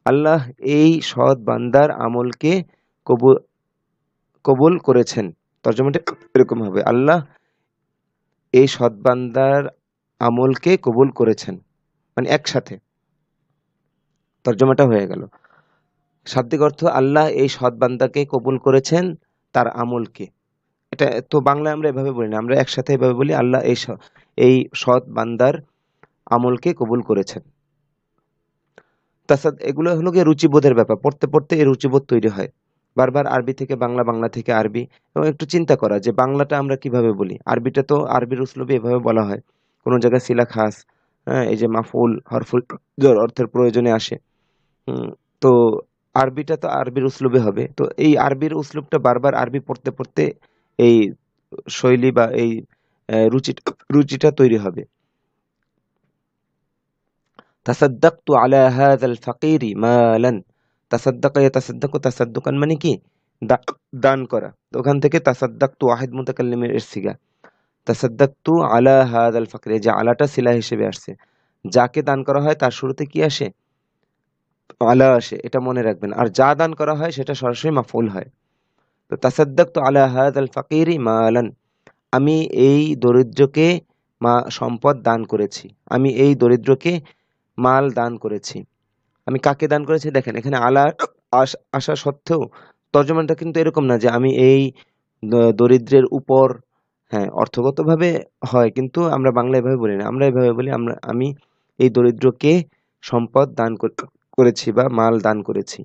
আল্লাহ এই সৎ বান্দার আমলকে কবুল কবুল করেছেন। তর্জমাটা এরকম হবে, আল্লাহ এই সৎ বান্দার আমলকে কবুল করেছেন, মানে একসাথে তর্জমাটা হয়ে গেল। শাব্দিক অর্থ, আল্লাহ এই সৎ বান্দাকে কবুল করেছেন তার আমলকে। এটা তো বাংলায় আমরা এভাবে বলি না, আমরা একসাথে এভাবে বলি, আল্লাহ এই সৎ বান্দার আমলকে কবুল করেছেন। তাছাড়া এগুলো হলো গিয়ে রুচিবোধের ব্যাপার, পড়তে পড়তে এই রুচিবোধ তৈরি হয়। বারবার আরবি থেকে বাংলা, বাংলা থেকে আরবি, এবং একটু চিন্তা করা যে বাংলাটা আমরা কিভাবে বলি। আরবিটা তো আরবির উসলুবে এভাবে বলা হয়, কোনো জায়গায় সিলা খাস, হ্যাঁ, এই যে মাফউল হরফুল জর অর্থের প্রয়োজনে আসে। তো আরবিটা তো আরবির উসলুবে হবে। তো এই আরবির উসলুবটা বারবার আরবি পড়তে পড়তে এই শৈলী বা এই রুচিটা তৈরি হবে। তাসাদ্দাকতু আলা হাযাল ফাকিরি মালান। তাসাদ্দাকা ইয়াতাসাদ্দাকু তাসাদ্দুকান মানে কি? দান করা। তো ওখান থেকে তাসাদ্দাকতু ওয়াহিদ মুতাকাল্লিমের সিগা। তাসাদ্দাকতু আলা হাযাল ফাকির, এই যে আলাটা সিলা হিসেবে আসছে। যাকে দান করা হয় তার শুরুতে কি আসে? আলা আসে, এটা মনে রাখবেন। আর যা দান করা হয় সেটা সরাসরি মাফউল হয়। তো তাসাদ্দাকতু আলা হাযাল ফাকিরি মালান, আমি এই দরিদ্রকে সম্পদ দান করেছি, আমি এই দরিদ্রকে মাল দান করেছি। আমি কাকে দান করেছি দেখেন, এখানে আলা আসা সত্ত্বেও তর্জমানটা কিন্তু এরকম না যে আমি এই দরিদ্রের উপর, হ্যাঁ অর্থগতভাবে হয়, কিন্তু আমরা বাংলা এভাবে বলি না, আমরা এভাবে বলি, আমি এই দরিদ্রকে সম্পদ দান করেছি বা মাল দান করেছি।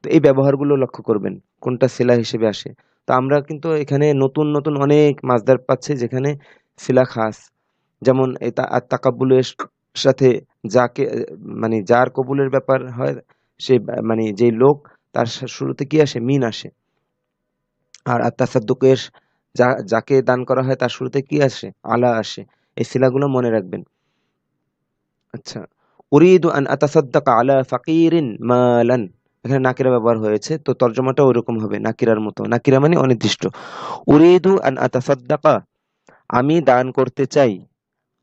তো এই ব্যবহারগুলো লক্ষ্য করবেন কোনটা সিলা হিসেবে আসে। তো আমরা কিন্তু এখানে নতুন নতুন অনেক মাসদার পাচ্ছি যেখানে সিলা খাস। যেমন এটা তাকাব্বুলের সাথে যাকে, মানে যার কবুলের ব্যাপার হয়, সে মানে যে লোক, তার শুরুতে কি আসে? মিন আসে। আর তাসাদ্দুকের যাকে দান করা হয় তার শুরুতে কি আসে? আলা আসে। এই সিলাগুলো মনে রাখবেন। আচ্ছা, উরিদু আন আতাসাদ্দাকা আলা ফাকিরিন মালান, এখানে নাকিরা ব্যবহার হয়েছে, তো তর্জমাটা ওইরকম হবে, নাকিরার মতো। নাকিরা মানে অনির্দিষ্ট। উরিদু আন আতাসাদ্দাকা, আমি দান করতে চাই,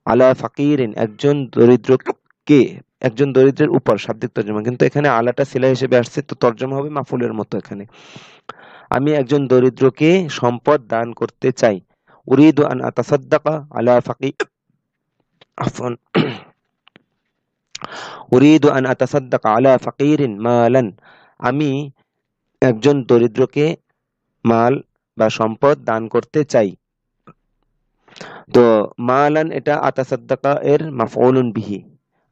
আলা ফাকিরিন একজন দরিদ্রকে, একজন দরিদ্রের উপর, শাব্দিক তর্জমা। কিন্তু এখানে আলাটা সিলা হিসেবে আসছে, তো তর্জমা হবে মাফুলের মতো এখানে। আমি একজন দরিদ্রকে সম্পদ দান করতে চাই। উরিদু আন আতাসাদ্দাকা আলা ফাকির, আফওয়ান, উরিদু আন আতাসাদ্দাকা আলা ফাকিরিন মালান, আমি একজন দরিদ্রকে মাল বা সম্পদ দান করতে চাই। তো মালান এটা আতাসাদ্দাকা এর মাফউলুন বিহি,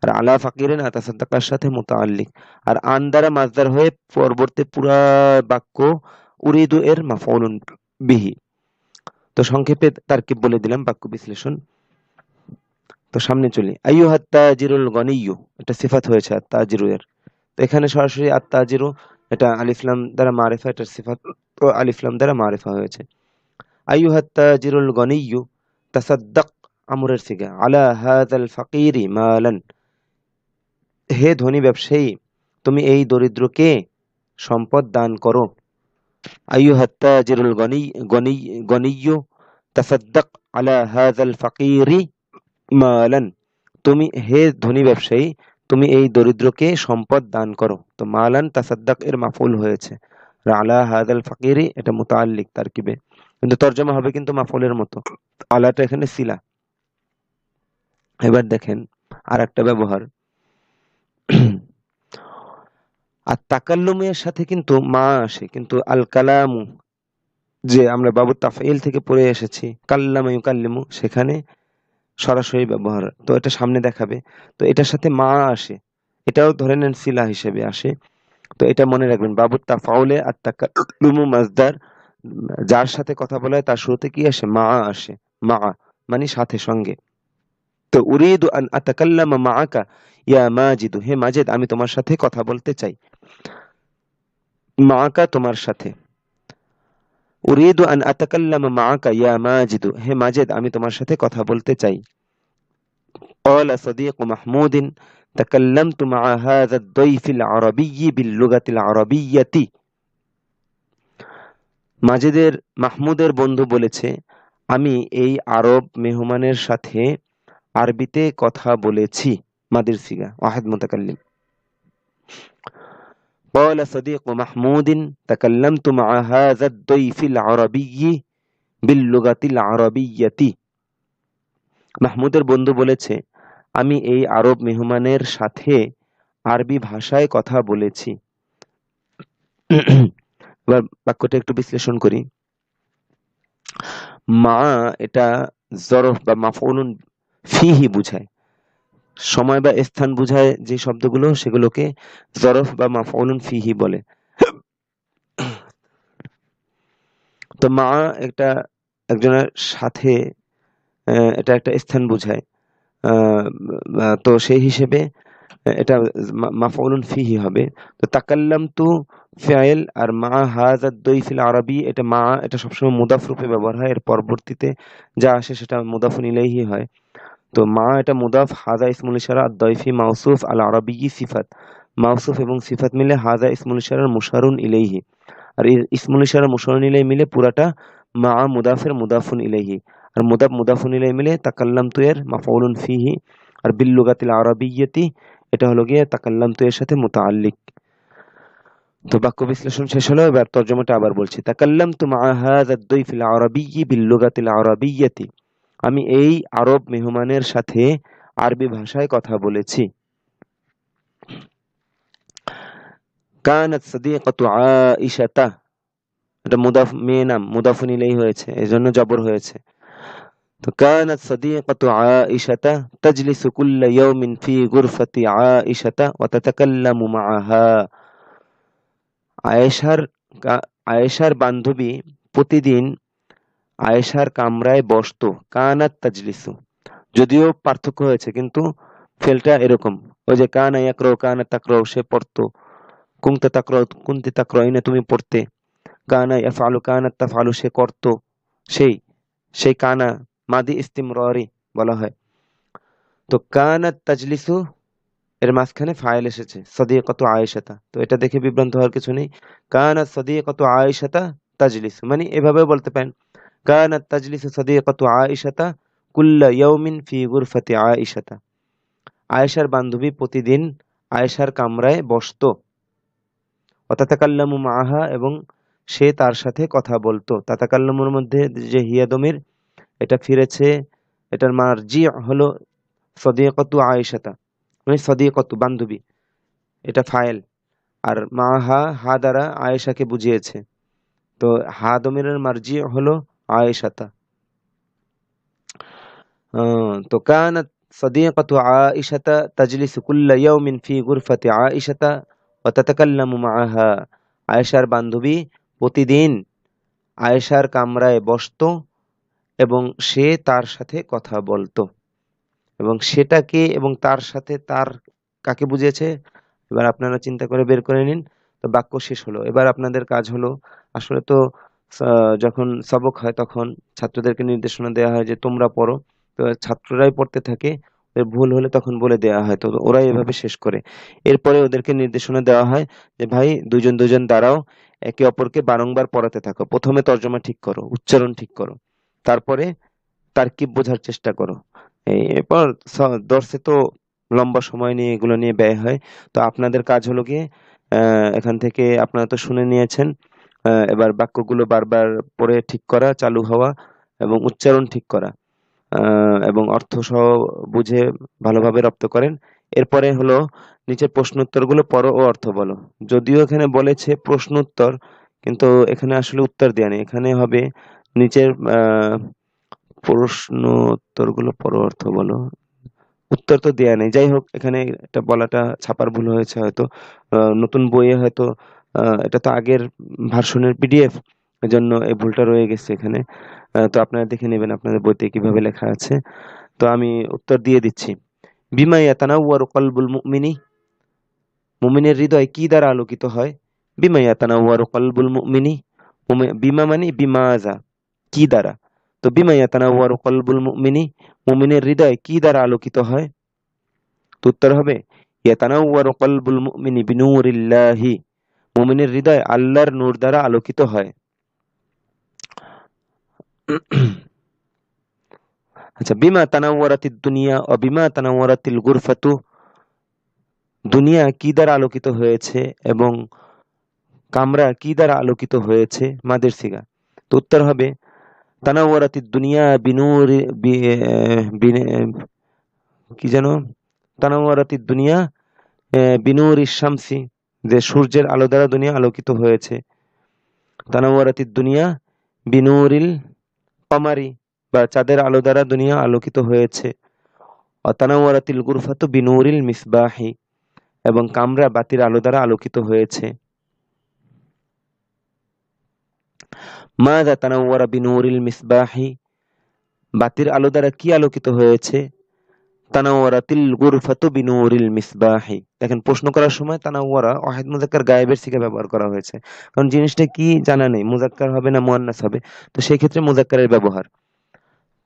আর আলা ফাকিরিন আতাসাদ্দাকার সাথে মুতাআল্লিক। আর আন দ্বারা মাসদার হয়ে পরবর্তী পুরা বাক্য উরিদু এর মাফউলুন বিহি। তো সংক্ষেপে তারকিব বলে দিলাম, বাক্য বিশ্লেষণ। তো সামনে চলি। আইয়ুহাত তাজিরুল গনিয়্যু, এটা সিফাত হয়েছে আত তাজিরু এর। তো এখানে সরাসরি আত তাজিরু, এটা আলিফ লাম দ্বারা মারিফা, এটা সিফাত ও আলিফ লাম দ্বারা মারিফা হয়েছে। আইয়ুহাত তাজিরুল গনিয়্যু তাসাদ্দাক, আমরের সিগা, আলা হাযাল ফাকিরি মালান, হে ধনী ব্যবসায়ী তুমি এই দরিদ্রকে সম্পদ দান করো। আইয়ুহাত তাজিরুল গনিয়্যু তাসাদ্দাক আলা হাযাল ফাকিরি মালান, তুমি হে ধনী ব্যবসায়ী তুমি এই দরিদ্রকে সম্পদ দান করো। তো মালান তাসাদ্দাক এর মাফউল হয়েছে, আর আলা হাযাল ফাকিরি এটা মুতাআল্লিক তারকিবে, কিন্তু তরজমা হবে কিন্তু মাফউলের মতো। আলাটা এখানে সিলা। এবার দেখেন আর একটা ব্যবহার, আর তাকাল্লুমের সাথে কিন্তু মা আসে, কিন্তু আল কালামু, যে আমরা বাবু তাফঈল থেকে পড়ে এসেছি কাল্লামা ইউকাল্লিমু, সেখানে সরাসরি ব্যবহার, তো এটা সামনে দেখাবে। তো এটার সাথে মা আসে, এটাও ধরে নেন সিলা হিসেবে আসে। তো এটা মনে রাখবেন, বাবু তাফাউলে আর তাকাল্লুমু মাজদার, যার সাথে কথা বলা হয় তার শুরুতে কি আসে? মা আসে। মা মানে সাথে, সঙ্গে। তো উরিদু আন আতাকাল্লামা মাআকা ইয়া মাজিদু, হে মাজেদ আমি তোমার সাথে কথা বলতে চাই। মাআকা তোমার সাথে। উরিদু আন আতাকাল্লামা মাআকা ইয়া মাজিদু, হে মাজেদ আমি তোমার সাথে কথা বলতে চাই। قال صديق محمود تكلمت مع هذا الضيف العربي باللغة العربية। মাজেদের মাহমুদের বন্ধু বলেছে, আমি এই আরব মেহমানের সাথে আরবিতে কথা বলেছি। মাদির সিগা ওয়াহিদ মুতাকাল্লিম। قال صديق محمود تكلمت مع هذا الضيف العربي باللغة العربية। মাহমুদের বন্ধু বলেছে, আমি এই আরব মেহমানের সাথে আরবি ভাষায় কথা বলেছি। এবার বাক্যটা একটু বিশ্লেষণ করি। মা এটা জরফ বা মাফউলুন ফিহি বুঝায়, সময় বা স্থান বুঝায় যে শব্দগুলো সেগুলোকে জরফ বা মাফউলুন ফিহি বলে। তো মা একটা একজনের সাথে, এটা একটা স্থান বুঝায়। তো সেই হিসেবে এটা মাফউলুন ফিহি হবে। তো তাকাল্লামতু ফাইল, আর মা হাযা আদ-দাইফিল আরবি, এটা মা এটা সবসময় মুদাফ রূপে ব্যবহার হয়, এর পরবর্তীতে যা আসে সেটা মুদাফুন ইলাইহি হয়। তো মা এটা মুদাফ, হাযা ইসমুল ইশারা, আদ-দাইফি মাওসুফ, আল আরবি সিফাত। মাওসুফ এবং সিফাত মিলে হাযা ইসমুল ইশারার মুশারুন ইলাইহি, আর ইসমুল ইশারা মুশারুন ইলাইহি মিলে পুরাটা মা মুদাফের মুদাফুন ইলাইহি, আর মুদাফুন ইলাইহি মিলে তাকাল্লামতু এর মাফউলুন ফিহি, আর বিল লুগাতিল আরাবিয়্যাতি এটা হলো গিয়ে তাকাল্লামতু এর সাথে মুতাআল্লিক। তো বাক্য বিশ্লেষণ শেষ হলো, এবার তর্জমাটা আবার বলছি। তাকাল্লামতু মা হাযা আদ-দাইফিল আরাবিয়্যি বিল লুগাতিল আরাবিয়্যাতি, আমি এই আরব মেহমানের সাথে আরবি ভাষায় কথা বলেছি। কানাত সাদিকাতু আয়েশাতা, এটা মুদাফ, মেয়ে নাম মুদাফুন ইলাইহি হয়েছে, এজন্য জবর হয়েছে। তো কানাত সাদিকাতু আয়েশাতা তাজলিসু কুল্লা ইয়াউমিন ফি গুরফাতি আয়েশাতা ওয়া তাতাকাল্লামু মাআহা। আয়েশার আয়েশার বান্ধবী প্রতিদিন আয়েশার কামরায় বসতো। কানাত তাজলিসু, যদিও পার্থক্য হয়েছে কিন্তু ফেলটা এরকম। ওই যে কানা ইয়াকরাউ কানাত তাকরাউ, সে পড়তো। কুনতা তাকরাউ কুনতি তাকরাইনা, তুমি পড়তে। কানা ইয়াফআলু কানাত তাফআলু, সে করত। সেই কানা মাদি ইস্তিমরারি বলা হয়। তো কানাত তাজলিসু এর মাঝখানে ফাইল এসেছে সাদিকাতু আয়েশাতা, তো এটা দেখে বিভ্রান্ত হওয়ার কিছু নেই। কানাত সাদিকাতু আয়েশাতা তাজলিসু, মানে এভাবে বলতে পারেন, কানাত তাজলিসু সাদিকাতু আয়েশাতা কুল্লা ইয়াউমিন ফি গুরফাতি আয়েশাতা, আয়েশার বান্ধবী প্রতিদিন আয়েশার কামরায় বসতো। ওয়া তাতাকাল্লামু মাআহা, এবং সে তার সাথে কথা বলতো। তাতাকাল্লামুর মধ্যে যে হিয়া দমির, এটা ফিরেছে, এটার মারজি হলো সাদিকাতু আয়েশাতা, মানে সাদিকাতু বান্ধবী, এটা ফাইল। আর মাআহা হা দ্বারা আয়েশাকে বুঝিয়েছে, তো হা দমিরের মারজি হলো আয়েশাতা। তো কানাত সাদিকাতু আয়েশাতা তাজলিসু কুল্লা ইয়াউমিন ফি গুরফাতি আয়েশাতা ওয়া তাতাকাল্লামু মাআহা, আয়েশার বান্ধবী প্রতিদিন আয়েশার কামরায় বসতো এবং সে তার সাথে কথা বলতো। এবং সেটাকে এবং তার সাথে তার কাকে বুঝিয়েছে, এবার আপনারা চিন্তা করে বের করে নিন। তো বাক্য শেষ হলো, এবার আপনাদের কাজ হলো, আসলে তো যখন সবক হয় তখন ছাত্রদেরকে নির্দেশনা দেওয়া হয় যে তোমরা পড়ো, তো ছাত্ররাই পড়তে থাকে, ওদের ভুল হলে তখন বলে দেওয়া হয়, তো ওরাই এভাবে শেষ করে। এরপরে ওদেরকে নির্দেশনা দেওয়া হয় যে ভাই দুজন দুজন দাঁড়াও, একে অপরকে বারংবার পড়াতে থাকো, প্রথমে তর্জমা ঠিক করো, উচ্চারণ ঠিক করো, তারপরে তারকিব বোঝার চেষ্টা করো। এরপর দর্সে তো লম্বা সময় নিয়ে এগুলো নিয়ে ব্যয় হয়। তো আপনাদের কাজ হলো গিয়ে এখান থেকে আপনারা তো শুনে নিয়েছেন, এবার বাক্যগুলো বারবার পড়ে ঠিক করা, চালু হওয়া এবং উচ্চারণ ঠিক করা, এবং অর্থ সহ বুঝে ভালোভাবে রপ্ত করেন। এরপরে হলো নিচের প্রশ্ন উত্তরগুলো পড়ো ও অর্থ বলো। যদিও এখানে বলেছে প্রশ্ন উত্তর, কিন্তু এখানে আসলে উত্তর দেয়া নেই, এখানে হবে নিচের প্রশ্ন উত্তরগুলো পড়ো অর্থ বলো, উত্তর তো দেয়া নেই। যাই হোক, এখানে এটা বলাটা ছাপার ভুল হয়েছে হয়তো, নতুন বইয়ে হয়তো, এটা তো আগের ভার্সনের পিডিএফ, এজন্য এই ভুলটা রয়ে গেছে এখানে। তো আপনারা দেখে নেবেন আপনাদের বইতে কিভাবে লেখা আছে। তো আমি উত্তর দিয়ে দিচ্ছি। বিমা ইয়াতানাওয়ারু কলবুল মুমিনি, মুমিনের হৃদয় কি দ্বারা আলোকিত হয়? বিমা ইয়াতানাওয়ারু কলবুল মুমিনি, বিমা মানে বিমাজা, কি দ্বারা। তো বিমা ইয়াতানাওয়ারু কলবুল মুমিনি, মুমিনের হৃদয় কি দ্বারা আলোকিত হয়? তো উত্তর হবে ইয়াতানাওয়ারু কলবুল মুমিনি বিনূরিল্লাহি, মুমিনের হৃদয় আল্লাহর নূর দ্বারা আলোকিত হয়। আচ্ছা, বিমা তানাওয়ারাতিদ দুনিয়া ও বিমা তানাওয়ারাতিল গুরফাতু, দুনিয়া কি দ্বারা আলোকিত হয়েছে এবং কামরা কি দ্বারা আলোকিত হয়েছে? মাদের সিগা। তো উত্তর হবে তানাওয়ারাতিদ দুনিয়া বিনূরি কি যেন, তানাওয়ারাতিদ দুনিয়া বিনূরি শামসি, যে সূর্যের আলো দ্বারা দুনিয়া আলোকিত হয়েছে। তানাওয়ারাতিদ দুনিয়া বিনূরিল কমারি, বা চাঁদের আলো দ্বারা দুনিয়া আলোকিত হয়েছে। অতানাওয়ারাতিল গুরফাতু বিনূরিল মিসবাহি, এবং কামরা বাতির আলো দ্বারা আলোকিত হয়েছে। মাযা তানাওয়ারা বিনূরিল মিসবাহি, বাতির আলো দ্বারা কি আলোকিত হয়েছে? তানাওয়ারাতিল গুরফাতু বিনূরিল মিসবাহি। দেখেন, প্রশ্ন করার সময় তানাওয়ারা ওয়াহিদ মুযাক্কার গায়েবের সিগা ব্যবহার করা হয়েছে, কারণ জিনিসটা কি জানা নেই, মুযাক্কার হবে না মুয়ান্নাস হবে, তো সেই ক্ষেত্রে মুযাক্কারের ব্যবহার।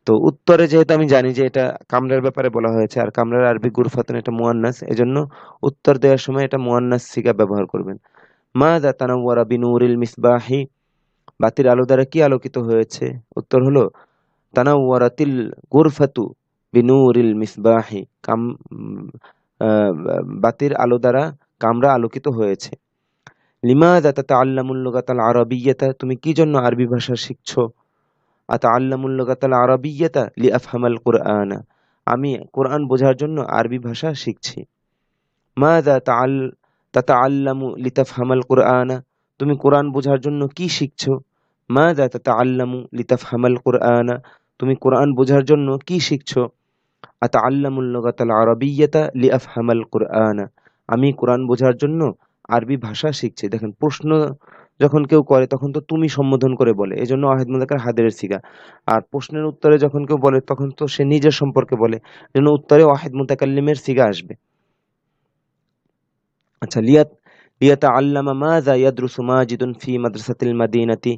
তো উত্তরে যেহেতু আমি জানি যে এটা কামরার ব্যাপারে বলা হয়েছে, আর কামরার আরবি গুরফাতুন এটা মুয়ান্নাস, এজন্য উত্তর দেওয়ার সময় এটা মুয়ান্নাস সিগা ব্যবহার করবেন। মাযা তানাওয়ারা বিনূরিল মিসবাহি, বাতির আলো দ্বারা কি আলোকিত হয়েছে? উত্তর হলো তানাওয়ারাতিল গুরফাতু বিনূরিল মিসবাহি, বাতির আলো দ্বারা কামরা আলোকিত হয়েছে। লিমাযা তাতাআল্লামুল লুগাতাল আরাবিয়্যাতা, তুমি কি জন্য আরবি ভাষা শিখছো? আতাআল্লামুল লুগাতাল আরাবিয়্যাতা লিআফহামাল কুরআনা, আমি কোরআন বোঝার জন্য আরবি ভাষা শিখছি। মাযা তাতাআল্লামু লিতাফহামাল কুরআনা, তুমি কোরআন বোঝার জন্য কি শিখছো? মাযা তাতাআল্লামু লিতাফহামাল কুরআনা, তুমি কোরআন বোঝার জন্য কি শিখছো? আতাআল্লামুল লুগাতাল আরাবিয়্যাতা লিআফহামাল কুরআনা, আমি কোরআন বোঝার জন্য আরবি ভাষা শিখছি। দেখেন, প্রশ্ন যখন কেউ করে তখন তো তুমি সম্বোধন করে বলে, এজন্য ওয়াহিদ মুযাক্কার হাদিরের সিগা। আর প্রশ্নের উত্তরে যখন কেউ বলে তখন তো সে নিজের সম্পর্কে বলে, এজন্য উত্তরে ওয়াহিদ মুতাকাল্লিমের সিগা আসবে। আচ্ছা, লিয়াতাআল্লামা মাযা ইয়াদরুসু মাজিদুন ফি মাদ্রাসাতিল মাদিনাতি,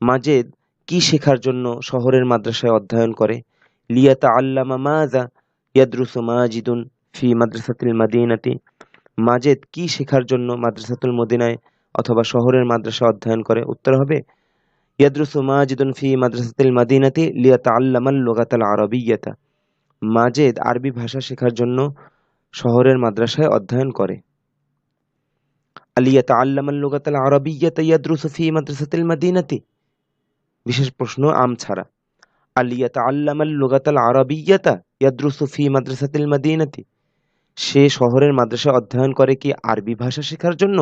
মাজেদ কি শেখার জন্য শহরের মাদ্রাসায় অধ্যয়ন করে? লিয়াতাআল্লামা মাযা ইয়াদরুসু মাজিদুন ফি মাদ্রাসাতিল মাদিনাতি, মাজেদ কি শেখার জন্য মাদ্রাসাতুল মদিনায় অথবা শহরের মাদ্রাসা অধ্যয়ন করে? উত্তর হবে ইয়াদরুসু মাজিদুন ফি মাদ্রাসাতিল মাদিনাতি লিয়াতাআল্লামাল লুগাতাল আরাবিয়্যাতা, মাজেদ আরবি ভাষা শেখার জন্য শহরের মাদ্রাসায় অধ্যয়ন করে। আলিয়াতাআল্লামাল লুগাতাল আরাবিয়্যাতা ইয়াদরুসু ফি মাদ্রাসাতিল মাদিনাতি, বিশেষ প্রশ্ন আম ছাড়া। আলিয়াতাআল্লামাল লুগাতাল আরাবিয়্যাতা ইয়াদরুসু ফি মাদ্রাসাতিল মাদিনাতি, সে শহরের মাদ্রাসায় অধ্যয়ন করে কি আরবি ভাষা শেখার জন্য?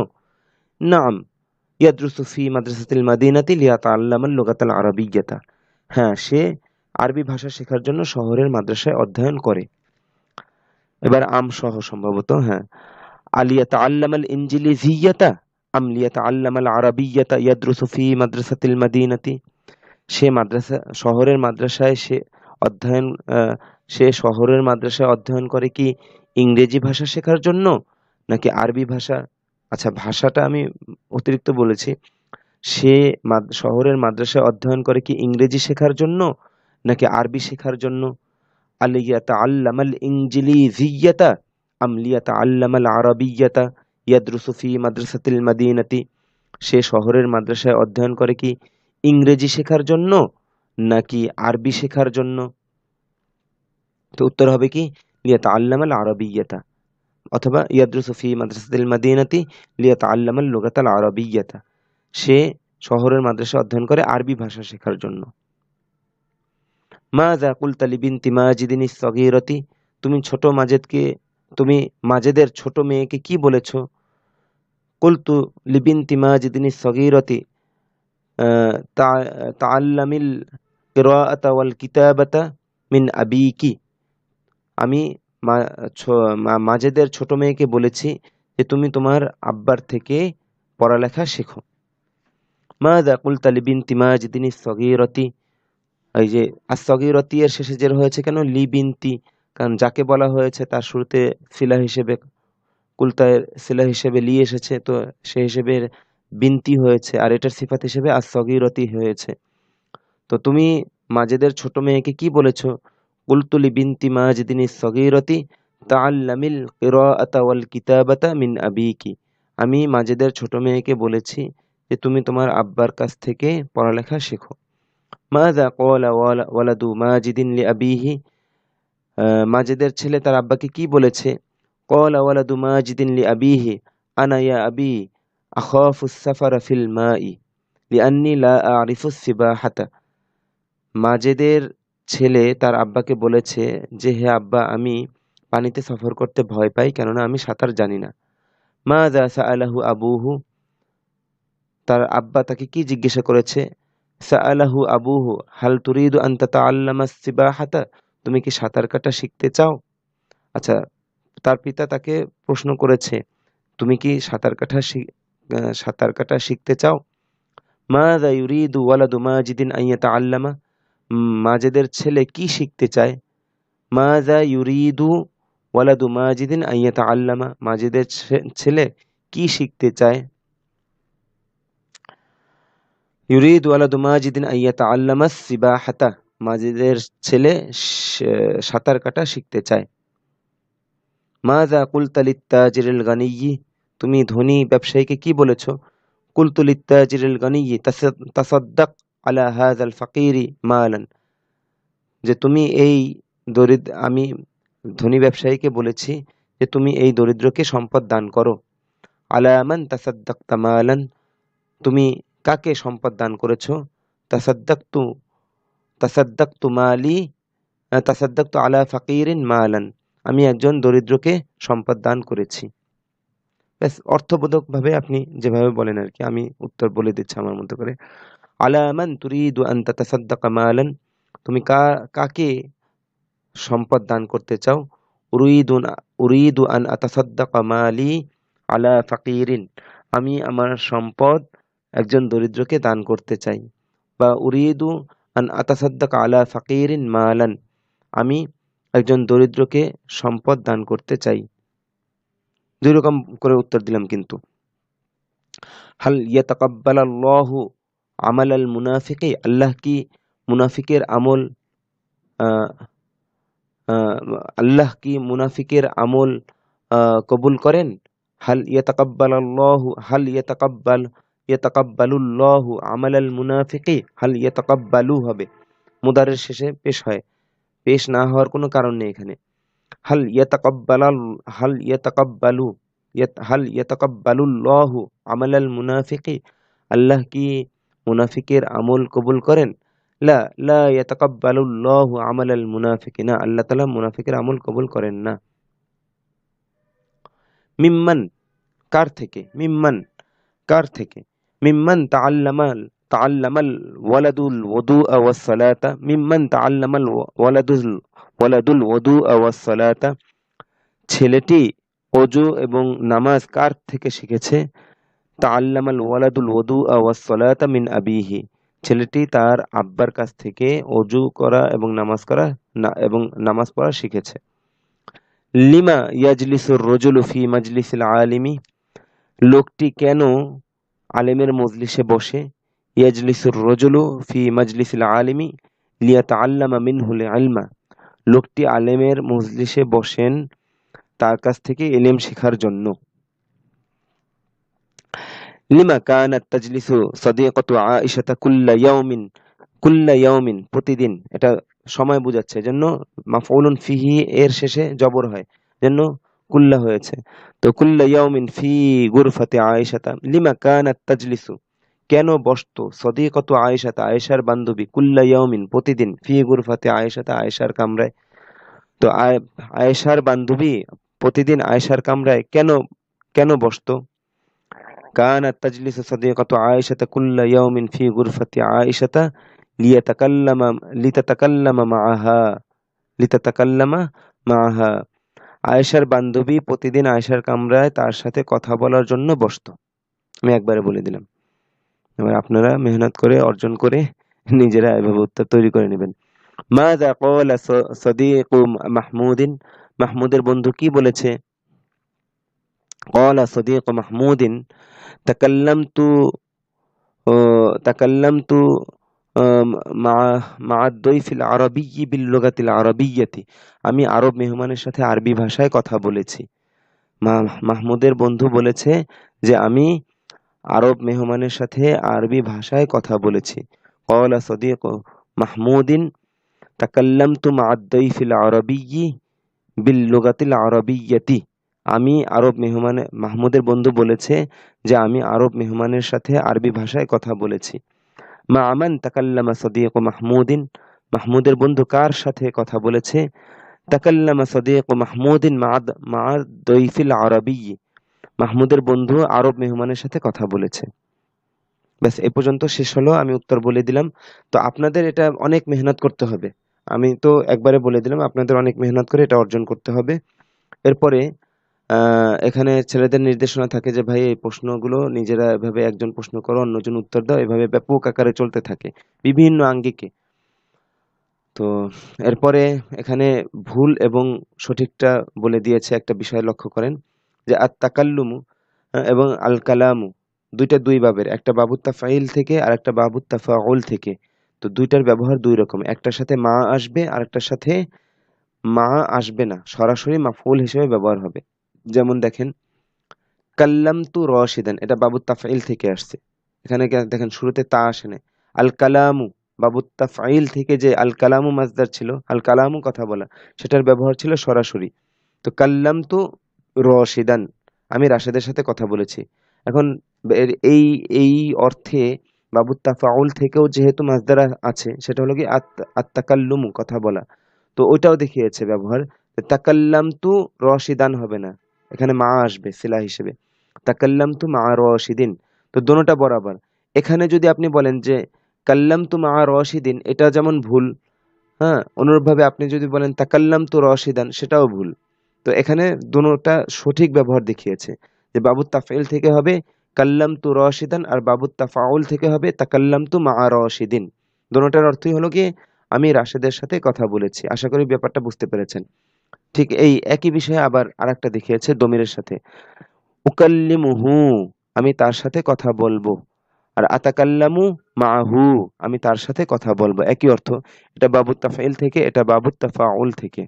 নাম ইয়াদরুসু ফি মাদ্রাসাতিল মাদিনাতি লিয়াতাআল্লামাল লুগাতাল আরাবিয়্যাতা, হ্যাঁ, সে আরবি ভাষা শেখার জন্য শহরের মাদ্রাসায় অধ্যয়ন করে। এবার আম সহ সম্ভবত, হ্যাঁ। আলিয়াতাআল্লামাল ইনজিলিজিয়্যাতা আম লিয়াতাআল্লামাল আরাবিয়্যাতা ইয়াদরুসু ফি মাদ্রাসাতিল মাদিনাতি, সে শহরের মাদ্রাসায় সে শহরের মাদ্রাসায় অধ্যয়ন করে কি ইংরেজি ভাষা শেখার জন্য নাকি আরবি ভাষা? আচ্ছা, ভাষাটা আমি অতিরিক্ত বলেছি। সে শহরের মাদ্রাসায় অধ্যয়ন করে কি ইংরেজি শেখার জন্য নাকি আরবি শেখার জন্য? আলিয়াতাআল্লামাল ইনজিলিজিয়্যাতা আম লিয়াতাআল্লামাল আরাবিয়্যাতা ইয়াদরুসু ফি মাদ্রাসাতিল মাদিনাতি, সে শহরের মাদ্রাসায় অধ্যয়ন করে কি ইংরেজি শেখার জন্য নাকি আরবি শেখার জন্য? তো উত্তর হবে কি লিয়াতাআল্লামাল আরাবিয়্যাতা, অথবা ইয়াদরুসু ফি মাদ্রাসাতিল মাদিনাতি লিয়াতাআল্লামাল লুগাতাল আরাবিয়্যাতা, সে শহরের মাদ্রাসায় অধ্যয়ন করে আরবি ভাষা শেখার জন্য। মাযা কুলতা লিবিনতি মাজিদিনিস সগীরাতি, তুমি মাজেদের ছোট মেয়েকে কি বলেছো? কুলতু লিবিনতি মাজিদিনিস সগীরাতি তাআল্লামিল কিরাআতা ওয়াল কিতাবাতা মিন আবিকি, আমি মাজেদের ছোট মেয়েকে বলেছি যে তুমি তোমার আব্বার থেকে পড়ালেখা শেখো। মাযা কুলতা লিবিনতি মাজিদিনিস সগীরাতি এই যে আস-সগীরতি এর শেষে জের হয়েছে কেন? লি বিনতি, কারণ যাকে বলা হয়েছে তার শুরুতে সিলা হিসেবে কুলতায়ের সিলা হিসেবে লি এসেছে, তো সেই হিসেবে বিনতি হয়েছে, আর এটার সিফাত হিসেবে আস-সগীরতি হয়েছে। তো তুমি মাজেদের ছোট মেয়েকে কি বলেছো? কুলতু লি বিনতি মাজিদিন আস-সগীরতি তাআল্লামিল কিরাআতা ওয়াল কিতাবাতা মিন আবিকি। আমি মাজেদের ছোট মেয়েকে বলেছি যে তুমি তোমার আব্বার কাছ থেকে পড়ালেখা শেখো। মাযা ক্বালা ওয়ালাদু মাজিদিন লিআবিহি, মাজেদের ছেলে তার আব্বাকে কি বলেছে? ক্বালা ওয়ালাদু মাজিদিন লিআবিহি আনা ইয়া আবি আখাফু আস-সাফারা ফিল মাই লিআন্নী লা আ'রিফু আস-সিবাহাতা। মাজেদের ছেলে তার আব্বাকে বলেছে যে হে আব্বা, আমি পানিতে সফর করতে ভয় পাই, কেননা আমি সাঁতার জানি না। মাযা সাআলাহু আবুহু, তার আব্বা তাকে কি জিজ্ঞাসা করেছে? সাআলাহু আবুহু হাল তুরিদু আন তাতাআল্লামা আস-সিবাহাতা, তুমি কি সাঁতার কাটা শিখতে চাও? আচ্ছা, তার পিতা তাকে প্রশ্ন করেছে তুমি কি সাঁতার কাটা শিখতে চাও? মাযা ইউরিদু ওয়ালাদু মাজিদিন আন ইয়াতাআল্লামা, মাজেদের ছেলে কি শিখতে চায়? মাযা ইউরিদু ওয়ালাদু মাজিদিন আন ইয়াতাআল্লামা, মাজেদের ছেলে কি শিখতে চায়? ইউরিদু ওয়ালাদু মাজিদিন আন ইয়াতাআল্লামা আস-সিবাহাতা, মাজেদের ছেলে সাঁতার কাটা শিখতে চায়। মাযা কুলতা লিত-তাজিরিল গানিয়্যি, তুমি ধনী ব্যবসায়ীকে কি বলেছো? কুলতু লিত-তাজিরিল গানিয়্যি তাসাদ্দাক আলা হাযাল ফাকিরি মালান, যে তুমি আমি ধনী ব্যবসায়ীকে বলেছি যে তুমি এই দরিদ্রকে সম্পদ দান করো। আলা মান তাসাদ্দাকতা মালান, তুমি কাকে সম্পদ দান করেছো? তাসাদ্দাকতু তাসাদ্দাকতু মালি তাসাদ্দাকতু আলা ফাকিরিন মালান, আমি একজন দরিদ্রকে সম্পদ দান করেছি। ব্যাস, অর্থবোধক ভাবে আপনি যেভাবে বলেন আর কি, আমি উত্তর বলে দিচ্ছি আমার মতো করে। আলা মান তুরিদু আন তাতাসাদ্দাকা মালান, তুমি কাকে সম্পদ দান করতে চাও? উরিদু আন আতাসাদ্দাকা মালি আলা ফাকিরিন, আমি আমার সম্পদ একজন দরিদ্রকে দান করতে চাই। বা উরিদু আন আতাসাদ্দাকা আলা ফাকিরিন মালান, আমি একজন দরিদ্রকে সম্পদ দান করতে চাই। দুই রকম করে উত্তর দিলাম কিন্তু। হাল ইয়াতাকাব্বালাল্লাহু আমালাল মুনাফিকি, আল্লাহ কি মুনাফিকের আমল আল্লাহ কি মুনাফিকের আমল কবুল করেন? হাল ইয়াতাকাব্বালুল্লাহু আমালাল মুনাফিকি, হাল ইয়াতাকাব্বালু হবে, মুদারের শেষে পেশ হয়, পেশ না হওয়ার কোনো কারণ নেই এখানে। হাল ইয়াতাকাব্বালুল্লাহু আমালাল মুনাফিকি, আল্লাহ কি মুনাফিকের আমল কবুল করেন? লা ইয়াতাকাব্বালুল্লাহু আমালাল মুনাফিকি, না, আল্লাহ তাআলা মুনাফিকের আমল কবুল করেন না। মিম্মান, কার থেকে? কার থেকে? মিম্মান তাআল্লামাল ওয়ালাদুল ওযুআ ওয়াস সালাতা, মিম্মান তাআল্লামাল ওয়ালাদুল ওযুআ ওয়াস সালাতা, ছেলেটি ওযু এবং নামাজ কার থেকে শিখেছে? তাআল্লামাল ওয়ালাদুল ওযুআ ওয়াস সালাতা মিন আবিহি, ছেলেটি তার আব্বার কাছ থেকে ওযু করা এবং নামাজ পড়া শিখেছে। লিমা ইয়াজলিসুর রাজুলু ফি মাজলিসিল আলিমি, লোকটি কেন আলেমের মজলিসে বসে? ইয়াজলিসুর রাজুলু ফি মাজলিসিল আলিমি লিয়াতাআল্লামা মিনহুল ইলমা, লোকটি আলেমের মজলিসে বসেন তার কাছ থেকে ইলম শেখার জন্য। লিমা কানাত তাজলিসু সাদিকাতু আয়েশা কুল্লা ইয়াউমিন, প্রতিদিন, এটা সময় বোঝাচ্ছে, জন্য মাফউলুন ফিহি এর শেষে জবর হয়, জন্য কুল্লা হয়েছে। তো কুল্লা ইয়াউমিন ফি গুরফাতি আয়েশাতা, লিমা কানাত তাজলিসু, কেন বসতো, সাদিকাতু আয়েশাতা, আয়েশার বান্ধবী, কুল্লা ইয়াউমিন, প্রতিদিন, ফি গুরফাতি আয়েশাতা, আয়েশার কামরায়। তো আয়েশার বান্ধবী প্রতিদিন আয়েশার কামরায় কেন বসতো? কানাত তাজলিসু সাদিকাতু আয়েশাতা কুল্লা ইয়াউমিন ফি গুরফাতি আয়েশাতা লিতাতাকাল্লামা মাআহা, আয়েশার বান্ধবী প্রতিদিন আয়েশার কামরায় তার সাথে কথা বলার জন্য বসতো। আমি একবারে বলে দিলাম, এবার আপনারা মেহনত করে অর্জন করে নিজেরা এভাবে উত্তর তৈরি করে নেবেন। মাযা ক্বালা সাদীকু মাহমুদিন, মাহমুদের বন্ধু কি বলেছে? ক্বালা সাদীকু মাহমুদিন তাকাল্লামতু তাকাল্লামতু মা মা আদ-দাইফিল আরাবিয়্যি বিল লুগাতিল আরাবিয়্যাতি, আমি আরব মেহমানের সাথে আরবি ভাষায় কথা বলেছি। মাহমুদের বন্ধু বলেছে যে আমি আরব মেহমানের সাথে আরবি ভাষায় কথা বলেছি। ক্বালা সাদীকু মাহমুদিন তাকাল্লামতু মা আদ-দাইফিল আরাবিয়্যি বিল লুগাতিল আরাবিয়্যাতি, আমি আরব মেহমানে মাহমুদের বন্ধু বলেছে যে আমি আরব মেহমানের সাথে আরবি ভাষায় কথা বলেছি। মা আমান তাকাল্লামা সাদীকু মাহমুদিন, মাহমুদের বন্ধু কার সাথে কথা বলেছে? তাকাল্লামা সাদীকু মাহমুদিন মা দৈফিল আরাবিয়্যি, মাহমুদের বন্ধু আরব মেহমানের সাথে কথা বলেছে। ব্যাস এ পর্যন্ত শেষ হলো, আমি উত্তর বলে দিলাম। তো আপনাদের এটা অনেক মেহনত করতে হবে, আমি তো একবারে বলে দিলাম, আপনাদের অনেক মেহনত করে এটা অর্জন করতে হবে। এরপরে এখানে ছেলেদের নির্দেশনা থাকে যে ভাই এই প্রশ্নগুলো নিজেরা এভাবে একজন প্রশ্ন করো অন্যজন উত্তর দাও, এভাবে ব্যাপক আকারে চলতে থাকে বিভিন্ন আঙ্গিকে। তো এরপরে এখানে ভুল এবং সঠিকটা বলে দিয়েছে, একটা বিষয় লক্ষ্য করেন যে আত তাকাল্লুমু এবং আল কালামু দুইটা দুই বাবের, একটা বাবুত তাফাইল থেকে আর একটা বাবুত তাফাউল থেকে। তো দুইটার ব্যবহার দুই রকম, একটার সাথে মা আসবে আর একটার সাথে মা আসবে না, সরাসরি মাফউল হিসেবে ব্যবহার হবে। যেমন দেখেন কাল্লামতু রশিদান, এটা বাবুত তাফাইল থেকে আসছে। এখানে দেখেন শুরুতে তা আসে না। আল কালামু বাবুত তাফাইল থেকে যে আল কালামু মাজদার ছিল, আল কালামু কথা বলা, সেটার ব্যবহার ছিল সরাসরি। তো কাল্লামতু রশিদান, আমি রাশেদের সাথে কথা বলেছি। এখন এই এই অর্থে বাবুত তাফাউল থেকেও যেহেতু মাজদার আছে, সেটা হলো কি আত্তাকাল্লুমু কথা বলা। তো ওইটাও দেখিয়েছে ব্যবহার। তাকাল্লামতু রশিদান হবে না, এখানে মা আসবে সিলা হিসেবে, তাকাল্লামতু মা রশিদিন। তো দোনোটা বরাবর। এখানে যদি আপনি বলেন যে কাল্লামতু মা রশিদিন, এটা যেমন ভুল, হ্যাঁ, অনুরূপভাবে আপনি যদি বলেন তাকাল্লামতু রশিদান, সেটাও ভুল। তো এখানে দোনোটা সঠিক ব্যবহার দেখিয়েছে যে বাবুত তাফঈল থেকে হবে কাল্লামতু রশিদান, আর বাবুত তাফাউল থেকে হবে তাকাল্লামতু মা রশিদিন। দোনোটার অর্থই হলো কি আমি রাশেদের সাথে কথা বলেছি। আশা করি ব্যাপারটা বুঝতে পেরেছেন। ঠিক এই একই বিষয়ে আবার আরেকটা দেখিয়েছে দমিরের সাথে, উকাল্লিমুহু, আমি তার সাথে কথা বলবো, আর আতাকাল্লামু মাহু, আমি তার সাথে কথা বলবো, একই অর্থ। এটা বাবুত তাফঈল থেকে, এটা বাবুত তাফাউল থেকে।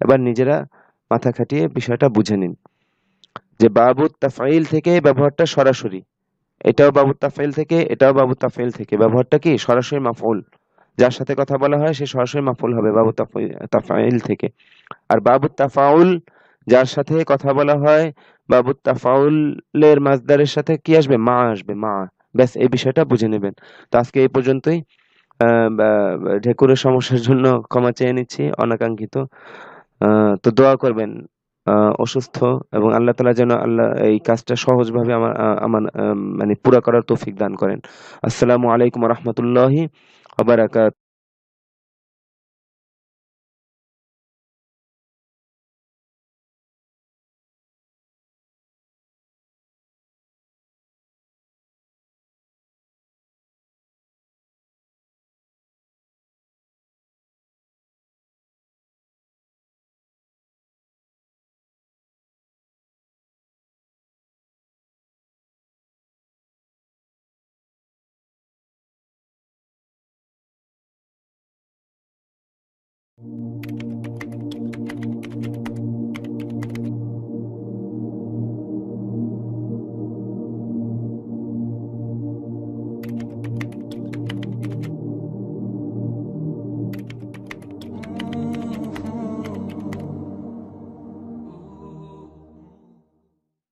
এবার নিজেরা মাথা খাটিয়ে বিষয়টা বুঝে নিন যে বাবুত তাফঈল থেকে ব্যবহারটা সরাসরি, এটাও বাবুত তাফঈল থেকে, এটাও বাবুত তাফঈল থেকে, ব্যবহারটা কি সরাসরি মাফউল, যার সাথে কথা বলা হয় সে সরাসরি মাফউল হবে বাবুত তাফঈল থেকে। আর বাবুত তাফাউল, যার সাথে কথা বলা হয়, বাবুত তাফাউলের মাজদারের সাথে কি আসবে? মা আসবে, মা। ব্যাস এই বিষয়টা বুঝে নেবেন। তো আজকে এই পর্যন্তই। ঢেকুরের সমস্যার জন্য ক্ষমা চেয়ে নিচ্ছি, অনাকাঙ্ক্ষিত। তো দোয়া করবেন অসুস্থ, এবং আল্লাহ তাআলা যেন এই কাজটা সহজভাবে আমার মানে পুরা করার তৌফিক দান করেন। আসসালামু আলাইকুম ওয়া রাহমাতুল্লাহি ওয়া বারাকাতুহু।